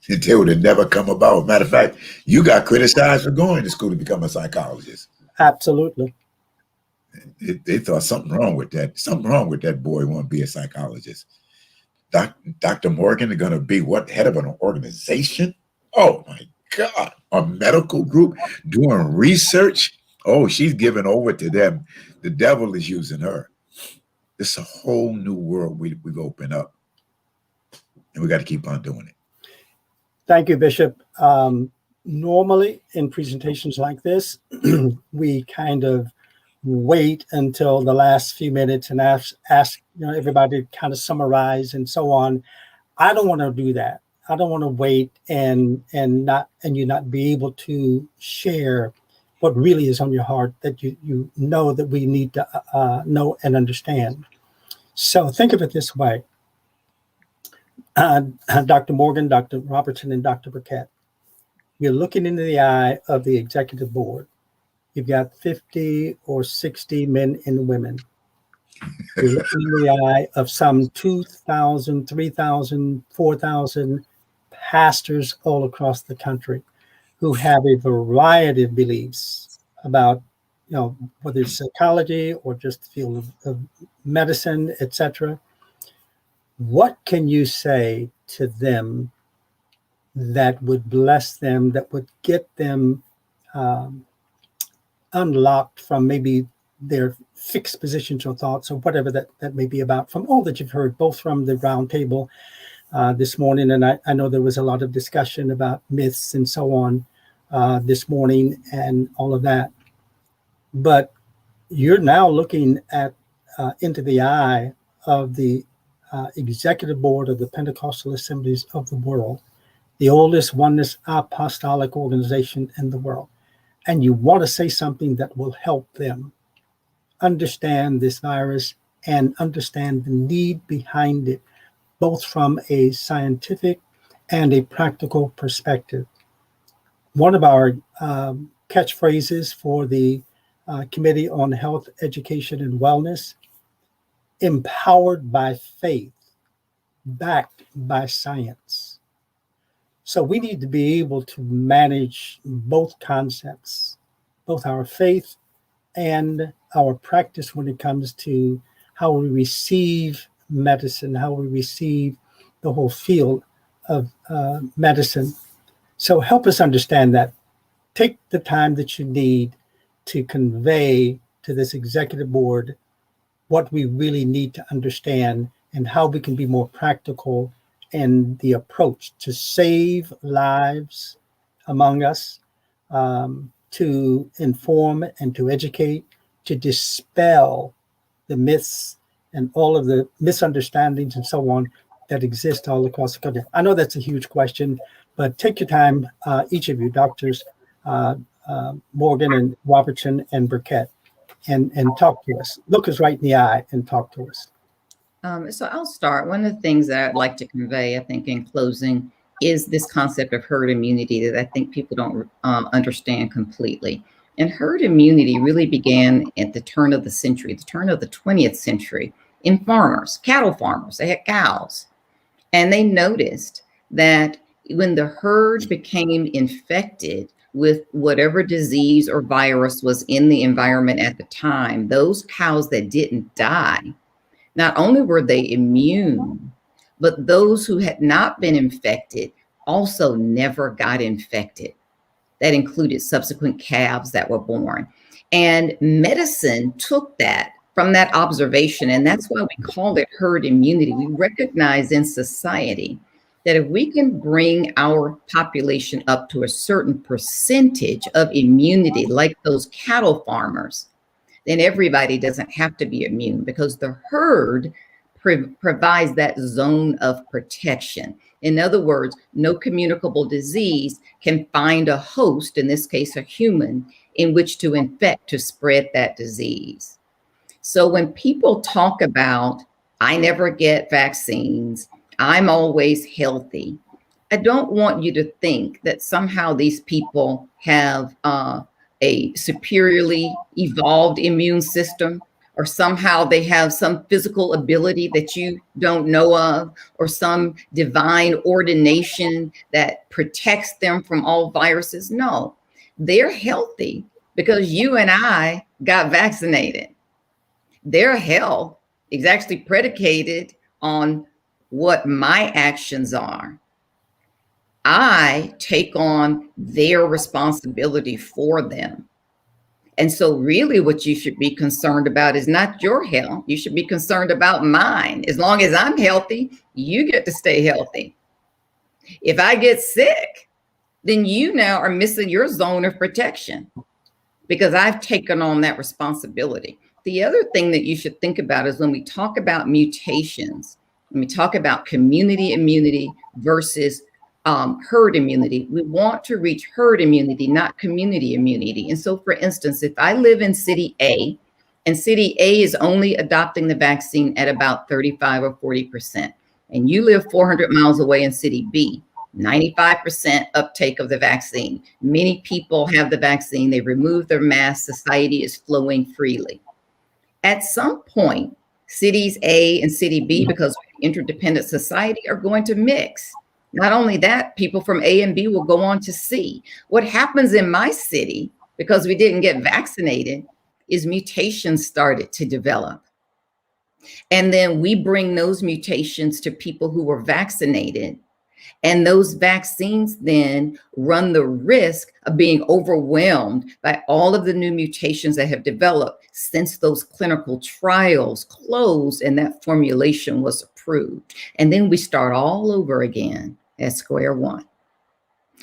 They would have never come about. Matter of fact, you got criticized for going to school to become a psychologist. Absolutely. They thought something wrong with that. Something wrong with that boy want to be a psychologist. Dr. Morgan is going to be what, head of an organization? Oh my God, a medical group doing research. Oh, she's giving over to them. The devil is using her. It's a whole new world we've opened up, and we got to keep on doing it. Thank you, Bishop. Normally in presentations like this, we kind of wait until the last few minutes and ask everybody to kind of summarize and so on. I don't want to do that. I don't want to wait and you not be able to share what really is on your heart, that you know that we need to know and understand. So think of it this way. Dr. Morgan, Dr. Robertson, and Dr. Burkett, you're looking into the eye of the executive board. You've got 50 or 60 men and women. You're looking in the eye of some 2,000, 3,000, 4,000 pastors all across the country who have a variety of beliefs about, whether it's psychology or just the field of medicine, etc. What can you say to them that would bless them, that would get them unlocked from maybe their fixed positions or thoughts or whatever that may be about, from all that you've heard, both from the round table this morning, and I know there was a lot of discussion about myths and so on this morning and all of that. But you're now looking at into the eye of the executive board of the Pentecostal Assemblies of the world, the oldest oneness apostolic organization in the world. And you want to say something that will help them understand this virus and understand the need behind it, both from a scientific and a practical perspective. One of our catchphrases for the Committee on Health, Education, and Wellness: empowered by faith, backed by science. So we need to be able to manage both concepts, both our faith and our practice when it comes to how we receive medicine, how we receive the whole field of medicine. So help us understand that. Take the time that you need to convey to this executive board what we really need to understand and how we can be more practical in the approach to save lives among us, to inform and to educate, to dispel the myths and all of the misunderstandings and so on that exist all across the country. I know that's a huge question, but take your time, each of you, doctors, Morgan and Robertson and Burkett, and talk to us. Look us right in the eye and talk to us. So I'll start. One of the things that I'd like to convey, I think, in closing, is this concept of herd immunity that I think people don't understand completely. And herd immunity really began at the turn of the century, the turn of the 20th century, in farmers, cattle farmers. They had cows. And they noticed that when the herd became infected with whatever disease or virus was in the environment at the time, those cows that didn't die, not only were they immune, but those who had not been infected also never got infected. That included subsequent calves that were born. And medicine took that from that observation, and that's why we call it herd immunity. We recognize in society that if we can bring our population up to a certain percentage of immunity, like those cattle farmers, then everybody doesn't have to be immune, because the herd provides that zone of protection. In other words, no communicable disease can find a host, in this case, a human, in which to infect, to spread that disease. So when people talk about, I never get vaccines, I'm always healthy, I don't want you to think that somehow these people have a superiorly evolved immune system, or somehow they have some physical ability that you don't know of, or some divine ordination that protects them from all viruses. No, they're healthy because you and I got vaccinated. Their health is actually predicated on what my actions are. I take on their responsibility for them. And so really what you should be concerned about is not your health. You should be concerned about mine. As long as I'm healthy, you get to stay healthy. If I get sick, then you now are missing your zone of protection because I've taken on that responsibility. The other thing that you should think about is when we talk about mutations, when we talk about community immunity versus herd immunity, we want to reach herd immunity, not community immunity. And so, for instance, if I live in city A and city A is only adopting the vaccine at about 35 or 40%, and you live 400 miles away in city B, 95% uptake of the vaccine. Many people have the vaccine. They remove their mask. Society is flowing freely. At some point, cities A and city B, because we're an interdependent society, are going to mix. Not only that, people from A and B will go on to C. What happens in my city, because we didn't get vaccinated, is mutations started to develop. And then we bring those mutations to people who were vaccinated. And those vaccines then run the risk of being overwhelmed by all of the new mutations that have developed since those clinical trials closed and that formulation was approved. And then we start all over again at square one,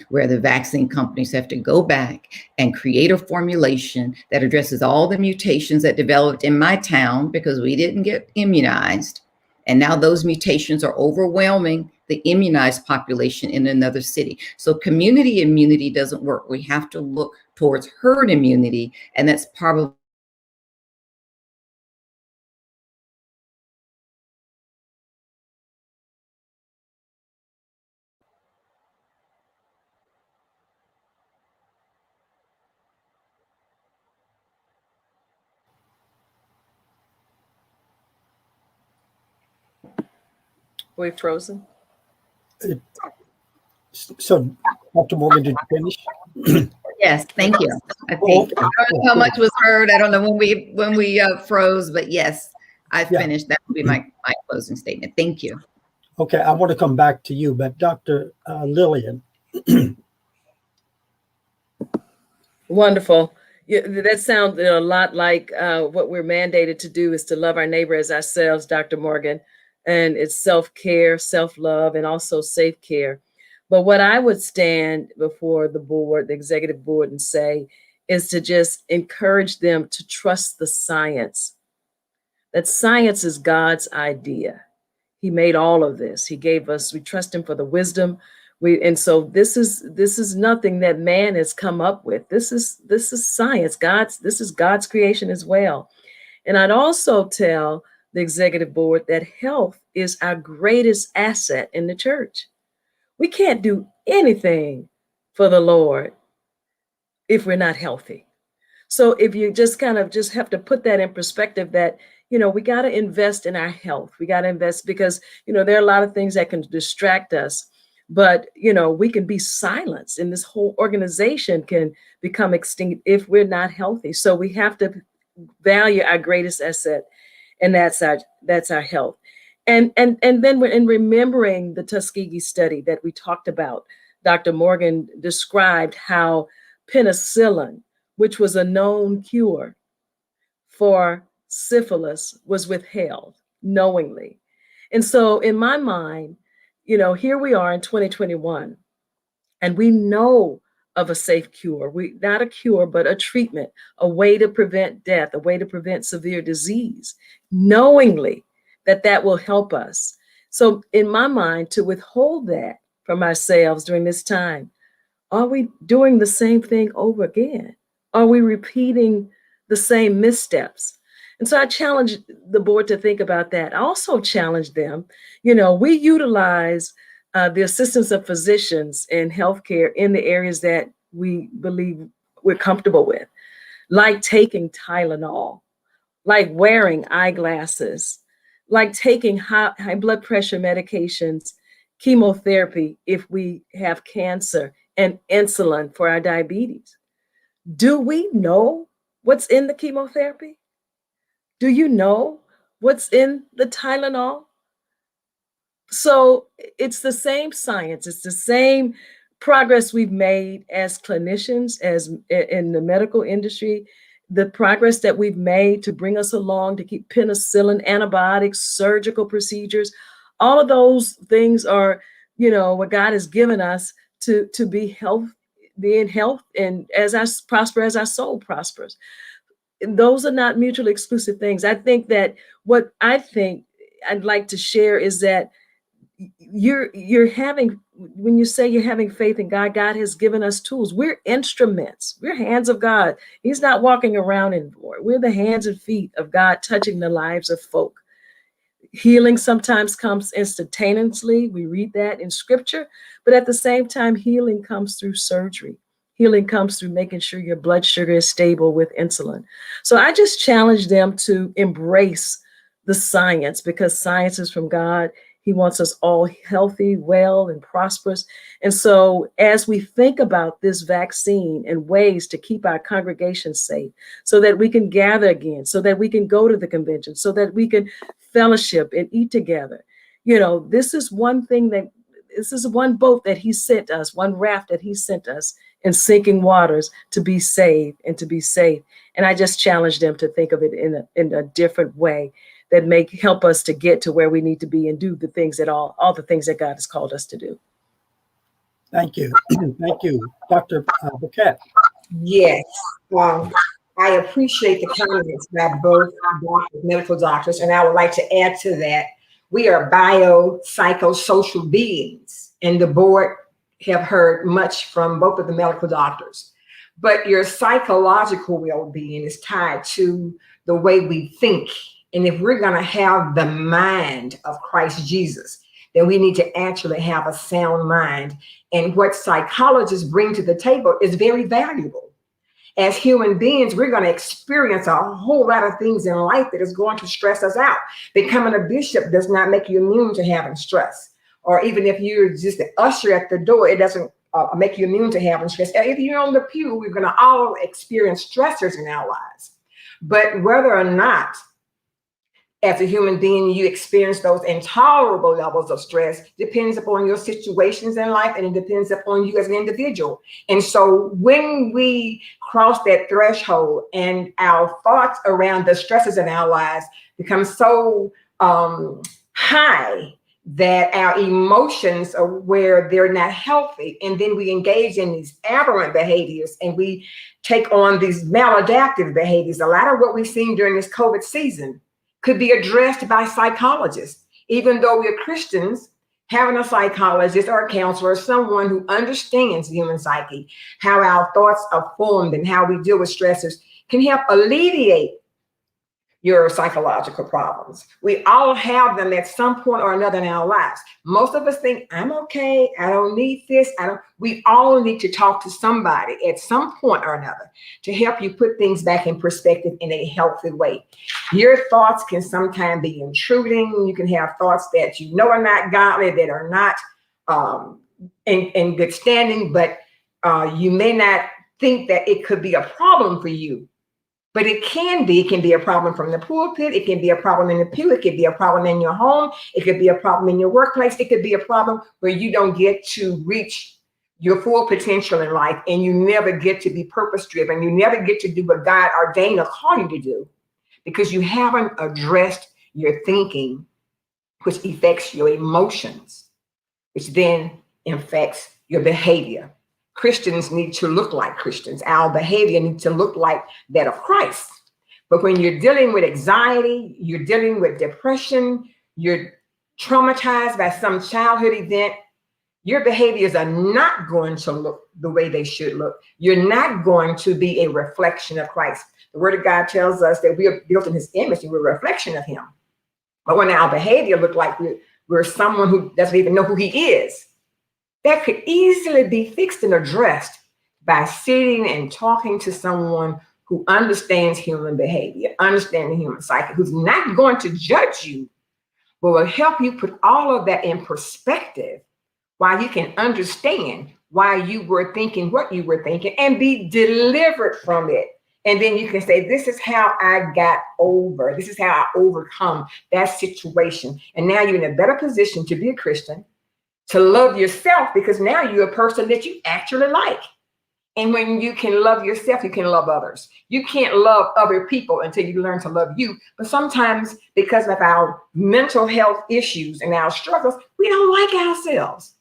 where the vaccine companies have to go back and create a formulation that addresses all the mutations that developed in my town because we didn't get immunized. And now those mutations are overwhelming the immunized population in another city. So community immunity doesn't work. We have to look towards herd immunity, and that's probably We've frozen. So, Dr. Morgan, did you finish? yes. Thank you. I think I don't know how much was heard. I don't know when we froze, but yes, I finished. That would be my closing statement. Thank you. Okay, I want to come back to you, but Dr. Lillian. Wonderful. Yeah, that sounds a lot like what we're mandated to do is to love our neighbor as ourselves, Dr. Morgan. And it's self-care, self-love, and also safe care. But what I would stand before the board, the executive board, and say is to just encourage them to trust the science. That science is God's idea. He made all of this. He gave us, we trust him for the wisdom. And so this is nothing that man has come up with. This is science. This is God's creation as well. And I'd also tell the executive board that health is our greatest asset in the church. We can't do anything for the Lord if we're not healthy. So if you just kind of just have to put that in perspective that, we got to invest in our health. We got to invest because, there are a lot of things that can distract us, but, we can be silenced and this whole organization can become extinct if we're not healthy. So we have to value our greatest asset, and that's our health. And then we're in remembering the Tuskegee study that we talked about. Dr. Morgan described how penicillin, which was a known cure for syphilis, was withheld knowingly. And so in my mind, here we are in 2021, and we know of a safe cure. Not a cure, but a treatment, a way to prevent death, a way to prevent severe disease, knowingly that will help us. So in my mind, to withhold that from ourselves during this time, are we doing the same thing over again? Are we repeating the same missteps? And so I challenge the board to think about that. I also challenge them, we utilize the assistance of physicians in healthcare in the areas that we believe we're comfortable with, like taking Tylenol, like wearing eyeglasses, like taking high blood pressure medications, chemotherapy if we have cancer, and insulin for our diabetes. Do we know what's in the chemotherapy? Do you know what's in the Tylenol? So it's the same science, it's the same progress we've made as clinicians, as in the medical industry, the progress that we've made to bring us along, to keep penicillin, antibiotics, surgical procedures. All of those things are, what God has given us to be in health, and as I prosper, as our soul prospers. Those are not mutually exclusive things. I think that what I'd like to share is that you're having, when you say you're having faith in God, God has given us tools. We're instruments. We're hands of God. He's not walking around anymore. We're the hands and feet of God, touching the lives of folk. Healing sometimes comes instantaneously. We read that in scripture, but at the same time, healing comes through surgery. Healing comes through making sure your blood sugar is stable with insulin. So I just challenge them to embrace the science, because science is from God. He wants us all healthy, well, and prosperous. And so as we think about this vaccine and ways to keep our congregation safe, so that we can gather again, so that we can go to the convention, so that we can fellowship and eat together. This is one boat that he sent us, one raft that he sent us in sinking waters to be saved and to be safe. And I just challenge them to think of it in a different way that may help us to get to where we need to be and do the things that all the things that God has called us to do. Thank you. Thank you, Dr. Bouquet. Yes. I appreciate the comments by both medical doctors, and I would like to add to that, we are biopsychosocial beings, and the board have heard much from both of the medical doctors. But your psychological well-being is tied to the way we think. And if we're going to have the mind of Christ Jesus, then we need to actually have a sound mind. And what psychologists bring to the table is very valuable. As human beings, we're going to experience a whole lot of things in life that is going to stress us out. Becoming a bishop does not make you immune to having stress. Or even if you're just an usher at the door, it doesn't make you immune to having stress. If you're on the pew, we're going to all experience stressors in our lives. But whether or not, as a human being, you experience those intolerable levels of stress depends upon your situations in life, and it depends upon you as an individual. And so when we cross that threshold and our thoughts around the stresses in our lives become so high that our emotions are where they're not healthy, and then we engage in these aberrant behaviors and we take on these maladaptive behaviors. A lot of what we've seen during this COVID season could be addressed by psychologists. Even though we're Christians, having a psychologist or a counselor, someone who understands the human psyche, how our thoughts are formed and how we deal with stressors, can help alleviate your psychological problems. We all have them at some point or another in our lives. Most of us think, I'm okay, I don't need this, we all need to talk to somebody at some point or another to help you put things back in perspective in a healthy way. Your thoughts can sometimes be intruding. You can have thoughts that you know are not godly, that are not in good standing, but you may not think that it could be a problem for you. But it can be a problem from the pulpit. It can be a problem in the pew. It could be a problem in your home. It could be a problem in your workplace. It could be a problem where you don't get to reach your full potential in life, and you never get to be purpose driven. You never get to do what God ordained or called you to do because you haven't addressed your thinking, which affects your emotions, which then affects your behavior. Christians need to look like Christians. Our behavior needs to look like that of Christ. But when you're dealing with anxiety, you're dealing with depression, you're traumatized by some childhood event, your behaviors are not going to look the way they should look. You're not going to be a reflection of Christ. The Word of God tells us that we are built in His image and we're a reflection of Him. But when our behavior look like we're where someone who doesn't even know who he is, that could easily be fixed and addressed by sitting and talking to someone who understands human behavior, understands the human psyche, who's not going to judge you, but will help you put all of that in perspective while you can understand why you were thinking what you were thinking and be delivered from it. And then you can say, this is how I got over, this is how I overcome that situation. And now you're in a better position to be a Christian, to love yourself, because now you're a person that you actually like. And when you can love yourself, you can love others. You can't love other people until you learn to love you. But sometimes because of our mental health issues and our struggles, we don't like ourselves.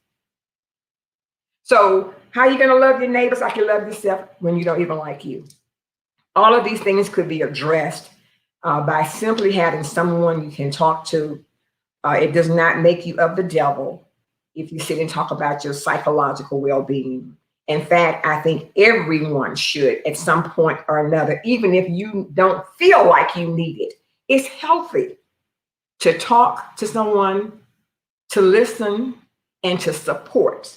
So how are you going to love your neighbors like you love yourself when you don't even like you? All of these things could be addressed by simply having someone you can talk to. It does not make you of the devil if you sit and talk about your psychological well-being. In fact, I think everyone should at some point or another, even if you don't feel like you need it. It's healthy to talk to someone, to listen, and to support.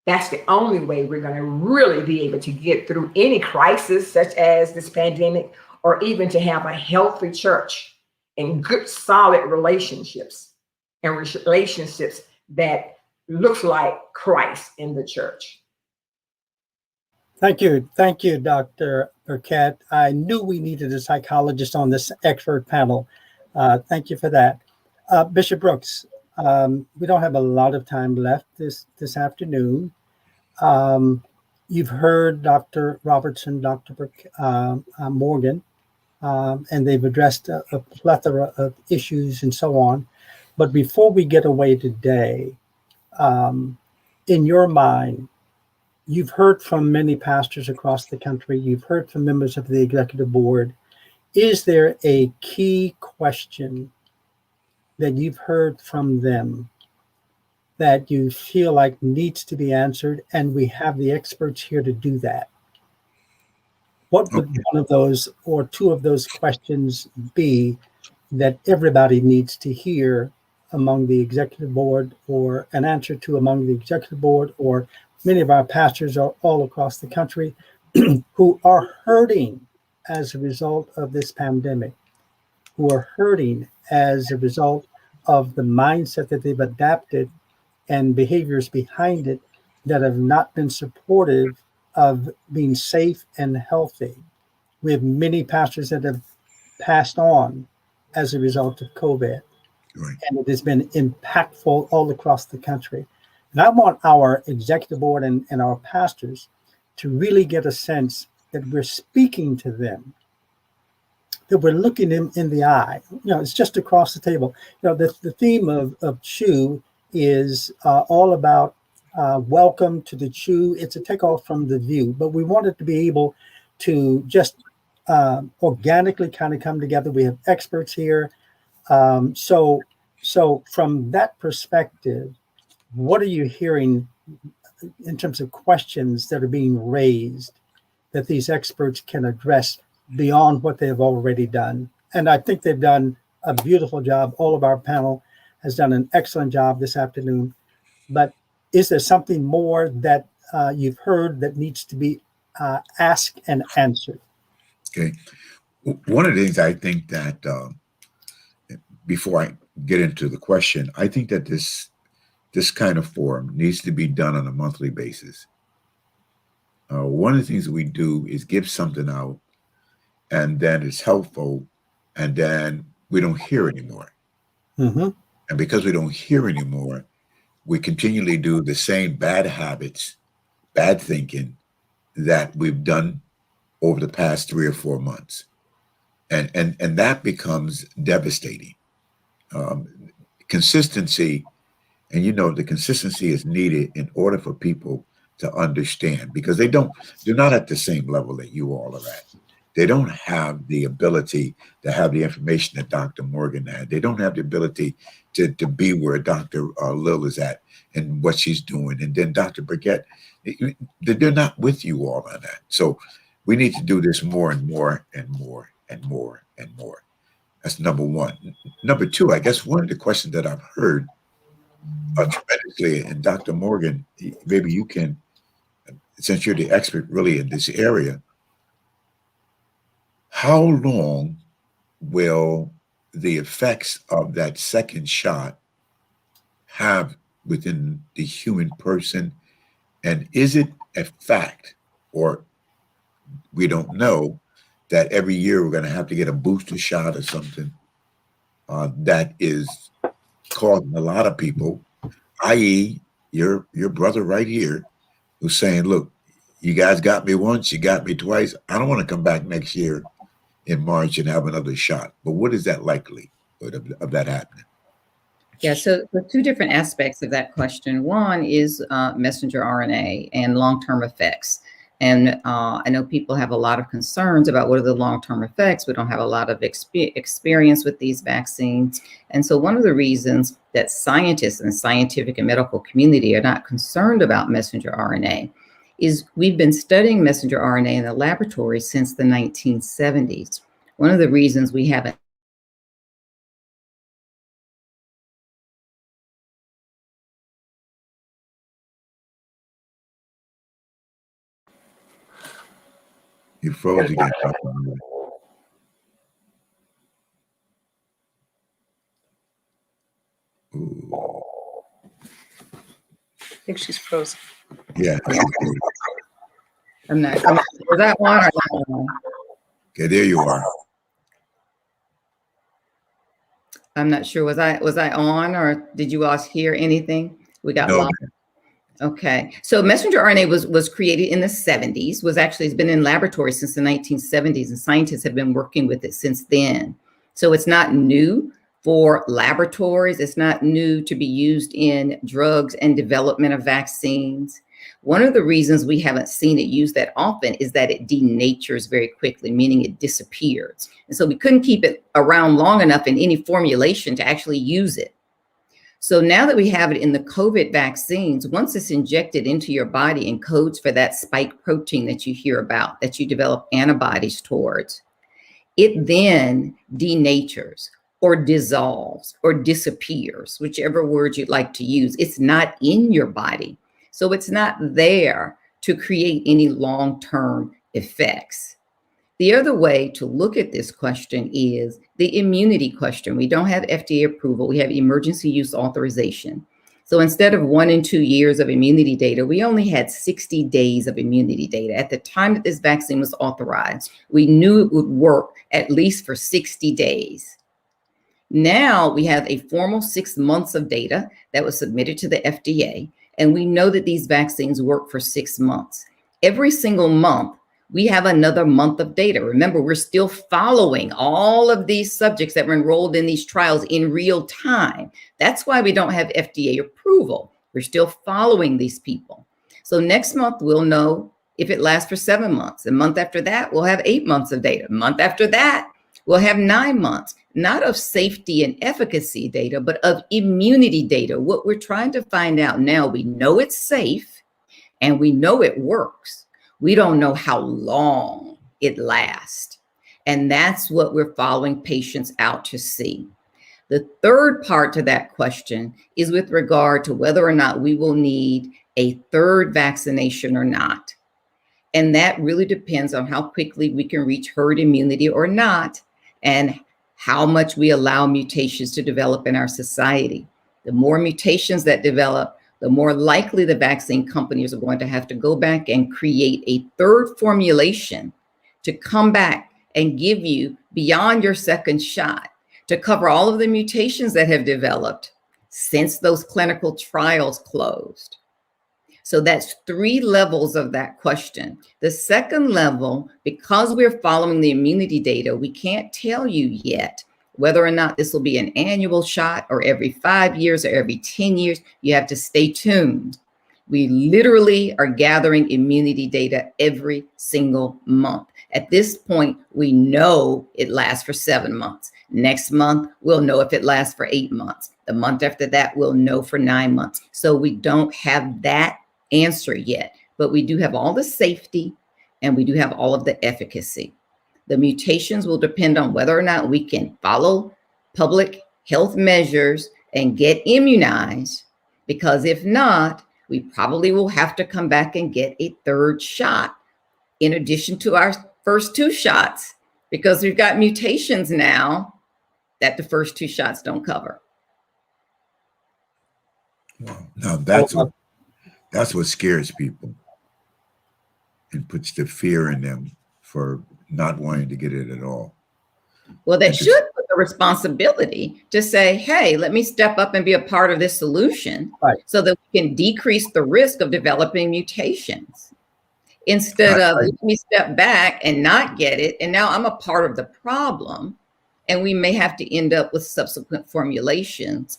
That's the only way we're going to really be able to get through any crisis such as this pandemic, or even to have a healthy church and good, solid relationships, and relationships that looks like Christ in the church. Thank you, Dr. Burkett. I knew we needed a psychologist on this expert panel. Thank you for that. Bishop Brooks, we don't have a lot of time left this afternoon. You've heard Dr. Robertson, Dr. Morgan, and they've addressed a plethora of issues and so on. But before we get away today, in your mind, you've heard from many pastors across the country. You've heard from members of the executive board. Is there a key question that you've heard from them that you feel like needs to be answered, and we have the experts here to do that? What would one of those or two of those questions be that everybody needs to hear among the executive board, or an answer to among the executive board, or many of our pastors are all across the country who are hurting as a result of this pandemic, who are hurting as a result of the mindset that they've adapted and behaviors behind it that have not been supportive of being safe and healthy. We have many pastors that have passed on as a result of COVID. Right. And it has been impactful all across the country. And I want our executive board and our pastors to really get a sense that we're speaking to them, that we're looking them in the eye. You know, it's just across the table. You know, the theme of CHEW is all about welcome to the CHEW. It's a takeoff from the view, but we want it to be able to just organically kind of come together. We have experts here. So from that perspective, what are you hearing in terms of questions that are being raised that these experts can address beyond what they have already done? And I think they've done a beautiful job. All of our panel has done an excellent job this afternoon. But is there something more that you've heard that needs to be asked and answered? Okay. One of the things I think that before I get into the question, I think that this kind of forum needs to be done on a monthly basis. One of the things that we do is give something out, and then it's helpful, and then we don't hear anymore. Mm-hmm. And because we don't hear anymore, we continually do the same bad habits, bad thinking that we've done over the past 3 or 4 months. And that becomes devastating. Consistency, and you know, the consistency is needed in order for people to understand, because they're not at the same level that you all are at. They don't have the ability to have the information that Dr. Morgan had. They don't have the ability to be where Dr. Lil is at and what she's doing. And then Dr. Burkett, they're not with you all on that. So we need to do this more and more and more and more and more. That's number one. Number two, I guess one of the questions that I've heard tremendously, and Dr. Morgan, maybe you can, since you're the expert really in this area, how long will the effects of that second shot have within the human person? And is it a fact, or we don't know, that every year we're going to have to get a booster shot or something that is causing a lot of people, i.e. your brother right here, who's saying, look, you guys got me once, you got me twice. I don't want to come back next year in March and have another shot. But what is that likely of that happening? Yeah, so the two different aspects of that question. One is messenger RNA and long-term effects. And I know people have a lot of concerns about what are the long-term effects. We don't have a lot of experience with these vaccines. And so one of the reasons that scientists and the scientific and medical community are not concerned about messenger RNA is we've been studying messenger RNA in the laboratory since the 1970s. One of the reasons we haven't You froze again. Ooh. I think she's frozen. Yeah. I'm not was that one or that one? Okay, there you are. I'm not sure. Was I on, or did you all hear anything? We got No. lost. Okay. So messenger RNA was created in the 70s, has been in laboratories since the 1970s, and scientists have been working with it since then. So it's not new for laboratories. It's not new to be used in drugs and development of vaccines. One of the reasons we haven't seen it used that often is that it denatures very quickly, meaning it disappears. And so we couldn't keep it around long enough in any formulation to actually use it. So now that we have it in the COVID vaccines, once it's injected into your body and codes for that spike protein that you hear about, that you develop antibodies towards, it then denatures or dissolves or disappears, whichever word you'd like to use. It's not in your body. So it's not there to create any long-term effects. The other way to look at this question is the immunity question. We don't have FDA approval. We have emergency use authorization. So instead of 1 and 2 years of immunity data, we only had 60 days of immunity data. At the time that this vaccine was authorized, we knew it would work at least for 60 days. Now we have a formal 6 months of data that was submitted to the FDA, and we know that these vaccines work for 6 months. Every single month, we have another month of data. Remember, we're still following all of these subjects that were enrolled in these trials in real time. That's why we don't have FDA approval. We're still following these people. So next month, we'll know if it lasts for 7 months. A month after that, we'll have 8 months of data. A month after that, we'll have 9 months, not of safety and efficacy data, but of immunity data. What we're trying to find out now, we know it's safe and we know it works. We don't know how long it lasts. And that's what we're following patients out to see. The third part to that question is with regard to whether or not we will need a third vaccination or not. And that really depends on how quickly we can reach herd immunity or not, and how much we allow mutations to develop in our society. The more mutations that develop, the more likely the vaccine companies are going to have to go back and create a third formulation to come back and give you beyond your second shot, to cover all of the mutations that have developed since those clinical trials closed. So that's 3 levels of that question. The second level, because we're following the immunity data, we can't tell you yet whether or not this will be an annual shot or every 5 years or every 10 years. You have to stay tuned. We literally are gathering immunity data every single month. At this point, we know it lasts for 7 months. Next month, we'll know if it lasts for 8 months. The month after that, we'll know for 9 months. So we don't have that answer yet, but we do have all the safety and we do have all of the efficacy. The mutations will depend on whether or not we can follow public health measures and get immunized, because if not, we probably will have to come back and get a third shot in addition to our first 2 shots, because we've got mutations now that the first 2 shots don't cover. Wow. Now that's what scares people and puts the fear in them for not wanting to get it at all. Well, that should put the responsibility to say, hey, let me step up and be a part of this solution, Right, so that we can decrease the risk of developing mutations, instead of let me step back and not get it. And now I'm a part of the problem. And we may have to end up with subsequent formulations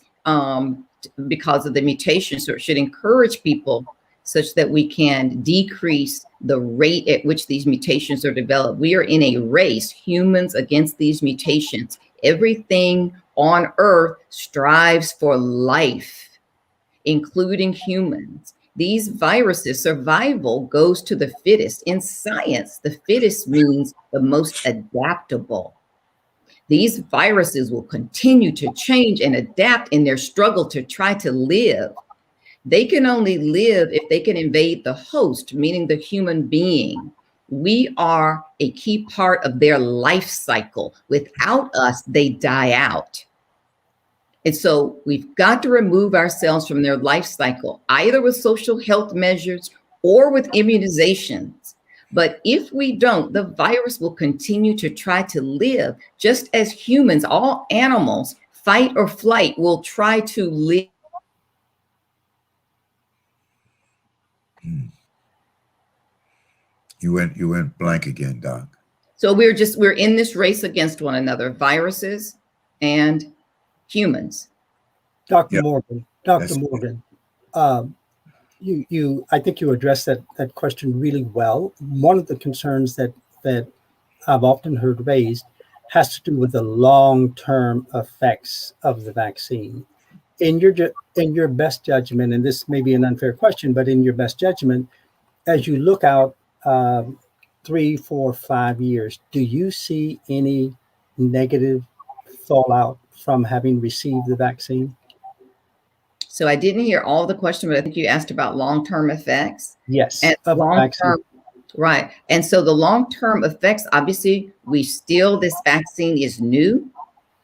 because of the mutations. So it should encourage people such that we can decrease the rate at which these mutations are developed. We are in a race, humans against these mutations. Everything on Earth strives for life, including humans. These viruses, survival goes to the fittest. In science, the fittest means the most adaptable. These viruses will continue to change and adapt in their struggle to try to live. They can only live if they can invade the host, meaning the human being. We are a key part of their life cycle. Without us, they die out. And so we've got to remove ourselves from their life cycle, either with social health measures or with immunizations. But if we don't, the virus will continue to try to live, just as humans, all animals, fight or flight, will try to live. You went blank again, Doc. So we're in this race against one another, viruses and humans. Dr. Yep. Morgan, I think you addressed that question really well. One of the concerns that I've often heard raised has to do with the long-term effects of the vaccine. In your best judgment, and this may be an unfair question, but in your best judgment, as you look out 3, 4, 5 years, do you see any negative fallout from having received the vaccine? So I didn't hear all the question, but I think you asked about long-term effects. Yes. And long-term, right. And so the long-term effects, obviously, this vaccine is new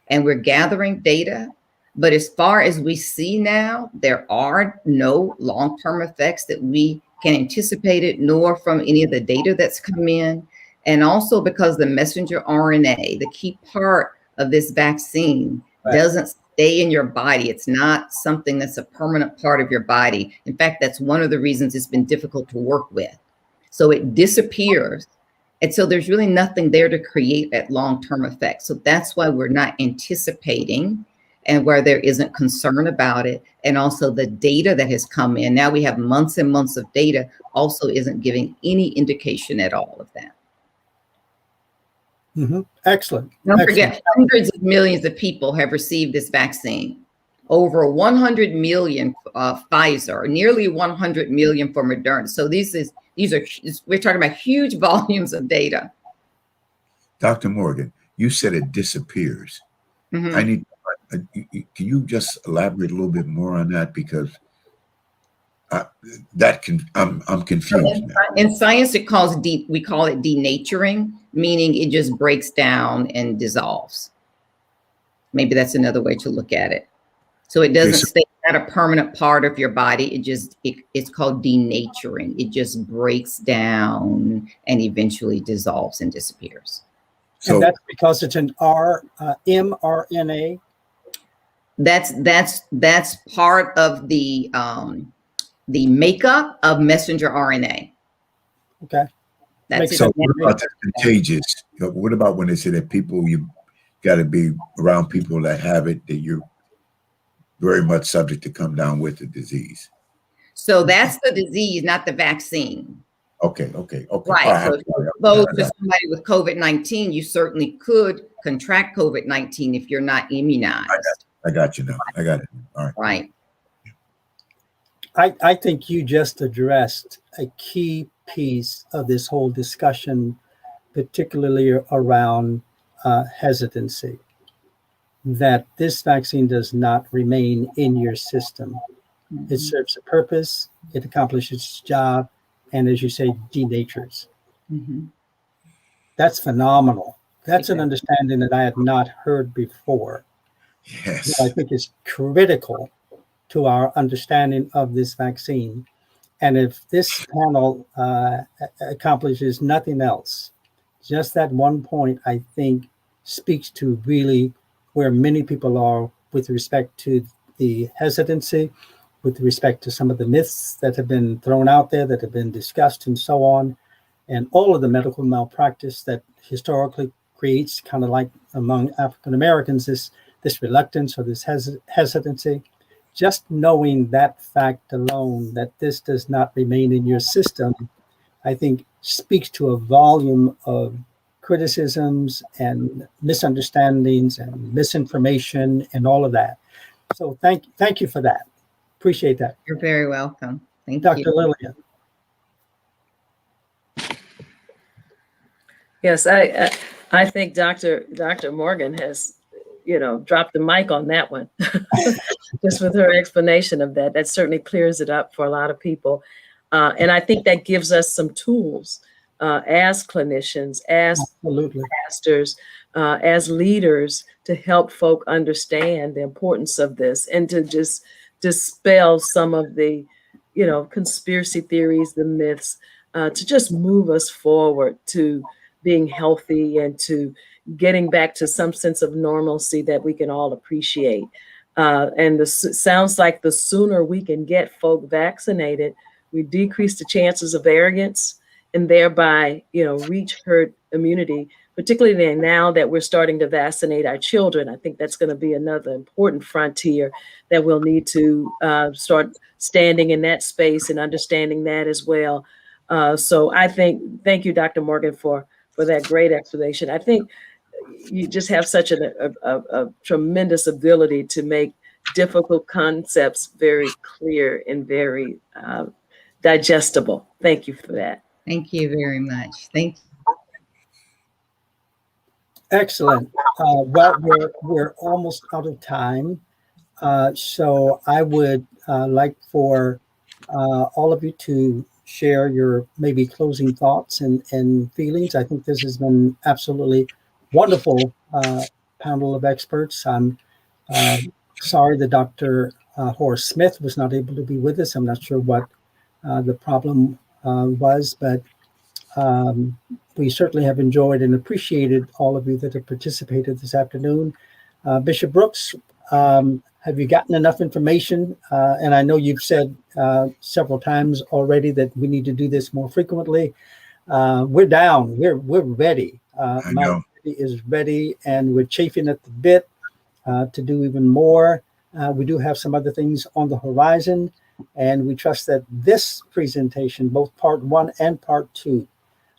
and we're gathering data. But as far as we see now, there are no long-term effects that we can anticipate it, nor from any of the data that's come in. And also because the messenger RNA, the key part of this vaccine, doesn't stay in your body. It's not something that's a permanent part of your body. In fact, that's one of the reasons it's been difficult to work with. So it disappears. And so there's really nothing there to create that long-term effect. So that's why we're not anticipating, and where there isn't concern about it. And also the data that has come in, now we have months and months of data, also isn't giving any indication at all of that. Mm-hmm. Excellent. Don't forget, hundreds of millions of people have received this vaccine. Over 100 million Pfizer, nearly 100 million for Moderna. So we're talking about huge volumes of data. Dr. Morgan, you said it disappears. Mm-hmm. Can you just elaborate a little bit more on that? Because I'm confused. In science, we call it denaturing, meaning it just breaks down and dissolves. Maybe that's another way to look at it. So it doesn't stay at a permanent part of your body. It's called denaturing. It just breaks down and eventually dissolves and disappears. So, and that's because it's an mRNA. That's part of the makeup of messenger RNA. Okay. So what about the contagious? What about when they say that you got to be around people that have it, that you're very much subject to come down with the disease? So that's the disease, not the vaccine. Okay. Right. So if you're exposed to somebody with COVID-19, you certainly could contract COVID-19 if you're not immunized. I got you now. I got it. All right. Right. I think you just addressed a key piece of this whole discussion particularly around hesitancy, that this vaccine does not remain in your system. It serves a purpose, it accomplishes its job, and as you say, denatures. That's phenomenal. That's an understanding that I had not heard before. Yes. That I think is critical to our understanding of this vaccine. And if this panel accomplishes nothing else, just that one point, I think, speaks to really where many people are with respect to the hesitancy, with respect to some of the myths that have been thrown out there, that have been discussed and so on, and all of the medical malpractice that historically creates, kind of like among African Americans, this reluctance or this hesitancy. Just knowing that fact alone, that this does not remain in your system, I think speaks to a volume of criticisms and misunderstandings and misinformation and all of that. So thank you for that. Appreciate that. You're very welcome. Thank Dr. you. Lillian. Yes, I think Dr. Morgan has, dropped the mic on that one. Just with her explanation of that, that certainly clears it up for a lot of people. And I think that gives us some tools as clinicians, as Absolutely. pastors, as leaders to help folk understand the importance of this and to just dispel some of the, conspiracy theories, the myths, to just move us forward to being healthy and to getting back to some sense of normalcy that we can all appreciate. And sounds like the sooner we can get folk vaccinated, we decrease the chances of arrogance and thereby, reach herd immunity, particularly now that we're starting to vaccinate our children. I think that's going to be another important frontier that we'll need to start standing in that space and understanding that as well. So thank you, Dr. Morgan, for that great explanation. I think you just have such a tremendous ability to make difficult concepts very clear and very digestible. Thank you for that. Thank you very much. Thank you. Excellent. Well, we're almost out of time. So I would like for all of you to share your maybe closing thoughts and feelings. I think this has been absolutely wonderful panel of experts. I'm sorry that Dr. Horace Smith was not able to be with us. I'm not sure what the problem was, but we certainly have enjoyed and appreciated all of you that have participated this afternoon. Bishop Brooks, have you gotten enough information? And I know you've said several times already that we need to do this more frequently. We're down. We're ready. My committee is ready, and we're chafing at the bit to do even more. We do have some other things on the horizon, and we trust that this presentation, both part 1 and part 2,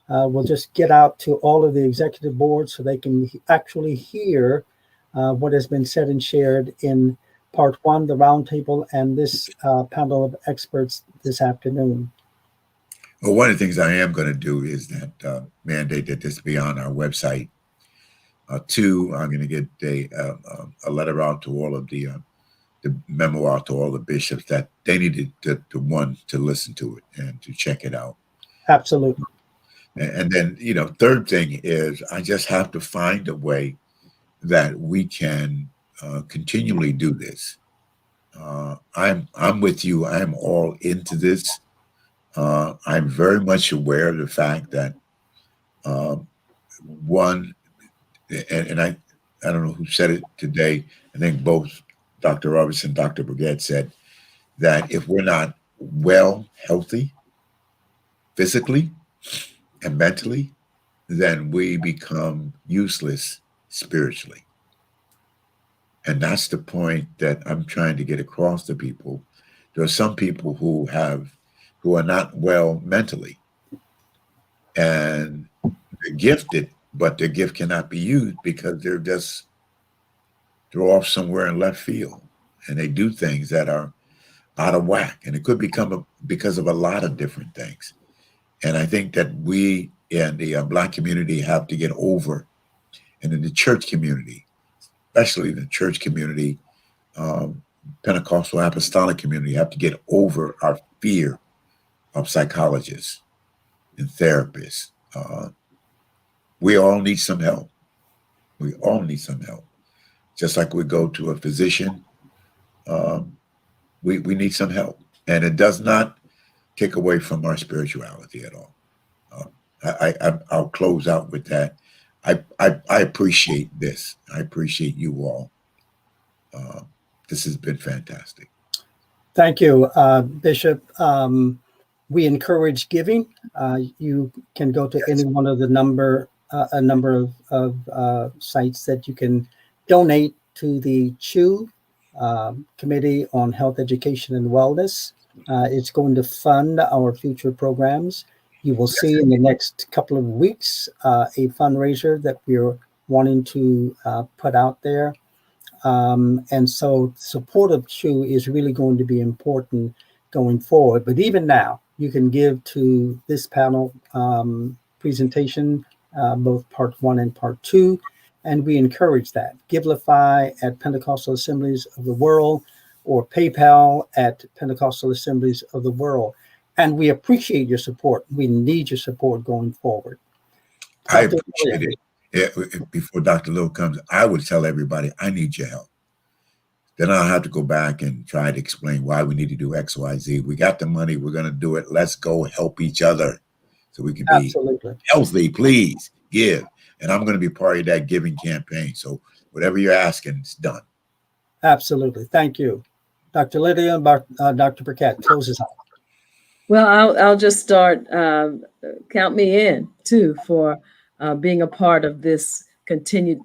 will just get out to all of the executive board so they can actually hear what has been said and shared in part 1, the roundtable, and this panel of experts this afternoon. Well, one of the things I am going to do is that mandate that this be on our website. 2, I'm going to get a letter out to all of the memo out to all the bishops that they needed to listen to it and to check it out. Absolutely. And then, third thing is I just have to find a way that we can continually do this. I'm with you. I'm all into this. I'm very much aware of the fact that one, and I don't know who said it today. I think both Dr. Roberts and Dr. Brigette said that if we're not well, healthy, physically and mentally, then we become useless spiritually. And that's the point that I'm trying to get across to people. There are some people who are not well mentally, and they're gifted, but their gift cannot be used because they're off somewhere in left field, and they do things that are out of whack, and it could become because of a lot of different things. And I think that we and the Black community have to get over, and in the church community, especially the church community, Pentecostal apostolic community, have to get over our fear of psychologists and therapists. We all need some help. We all need some help. Just like we go to a physician, we need some help. And it does not take away from our spirituality at all. I'll close out with that. I appreciate this. I appreciate you all. This has been fantastic. Thank you, Bishop. We encourage giving. You can go to any one of the a number of sites that you can donate to the CHEW, Committee on Health, Education, and Wellness. It's going to fund our future programs. You will see in the next couple of weeks a fundraiser that we're wanting to put out there. And so support of CHEW is really going to be important going forward. But even now, you can give to this panel presentation, both part 1 and part 2, and we encourage that. Givelify at Pentecostal Assemblies of the World, or PayPal at Pentecostal Assemblies of the World. And we appreciate your support. We need your support going forward. I appreciate it. Before Dr. Little comes, I would tell everybody, I need your help. Then I'll have to go back and try to explain why we need to do X, Y, Z. We got the money. We're going to do it. Let's go help each other so we can be healthy. Please give. And I'm going to be part of that giving campaign. So whatever you're asking, it's done. Absolutely. Thank you. Dr. Lydia and Dr. Burkett, close us out. Well, I'll just start. Count me in, too, for being a part of this continued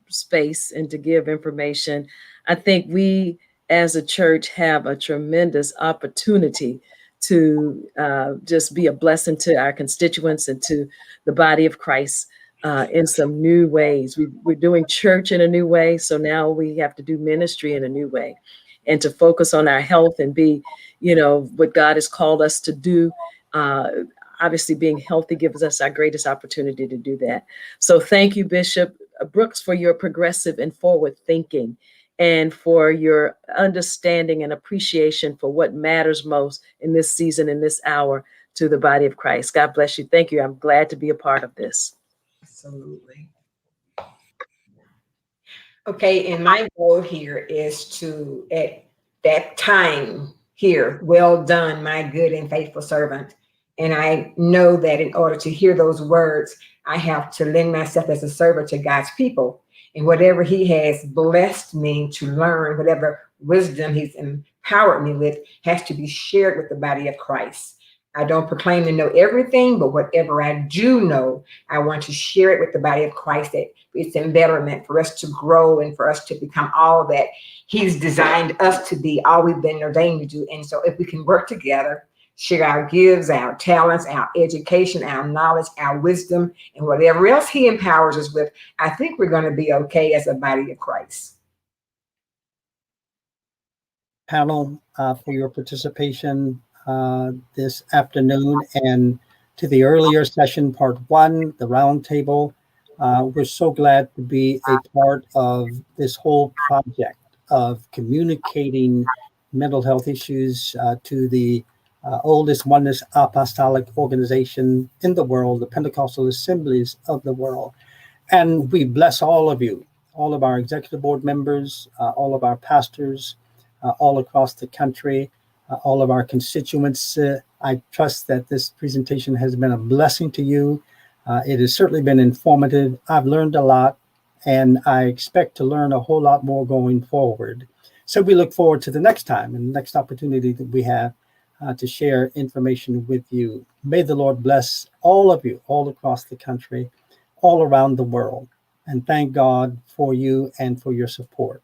space and to give information. I think we as a church have a tremendous opportunity to just be a blessing to our constituents and to the body of Christ in some new ways. We're doing church in a new way, so now we have to do ministry in a new way, and to focus on our health and be, what God has called us to do. Obviously, being healthy gives us our greatest opportunity to do that. So thank you, Bishop Brooks, for your progressive and forward thinking and for your understanding and appreciation for what matters most in this season, in this hour, to the body of Christ. God bless you. Thank you. I'm glad to be a part of this. Absolutely. Okay, and my goal here is to, at that time here, well done, my good and faithful servant. And I know that in order to hear those words, I have to lend myself as a servant to God's people. And whatever he has blessed me to learn, whatever wisdom he's empowered me with, has to be shared with the body of Christ. I don't proclaim to know everything, but whatever I do know, I want to share it with the body of Christ, that it's an betterment for us to grow and for us to become all that he's designed us to be, all we've been ordained to do. And so if we can work together, share our gifts, our talents, our education, our knowledge, our wisdom, and whatever else he empowers us with, I think we're going to be okay as a body of Christ. Panel, for your participation this afternoon, and to the earlier session, part 1, the roundtable. We're so glad to be a part of this whole project of communicating mental health issues to the oldest oneness apostolic organization in the world, the Pentecostal Assemblies of the World. And we bless all of you, all of our executive board members, all of our pastors, all across the country, all of our constituents. I trust that this presentation has been a blessing to you. It has certainly been informative. I've learned a lot, and I expect to learn a whole lot more going forward. So we look forward to the next time and the next opportunity that we have to share information with you. May the Lord bless all of you, all across the country, all around the world. And thank God for you and for your support.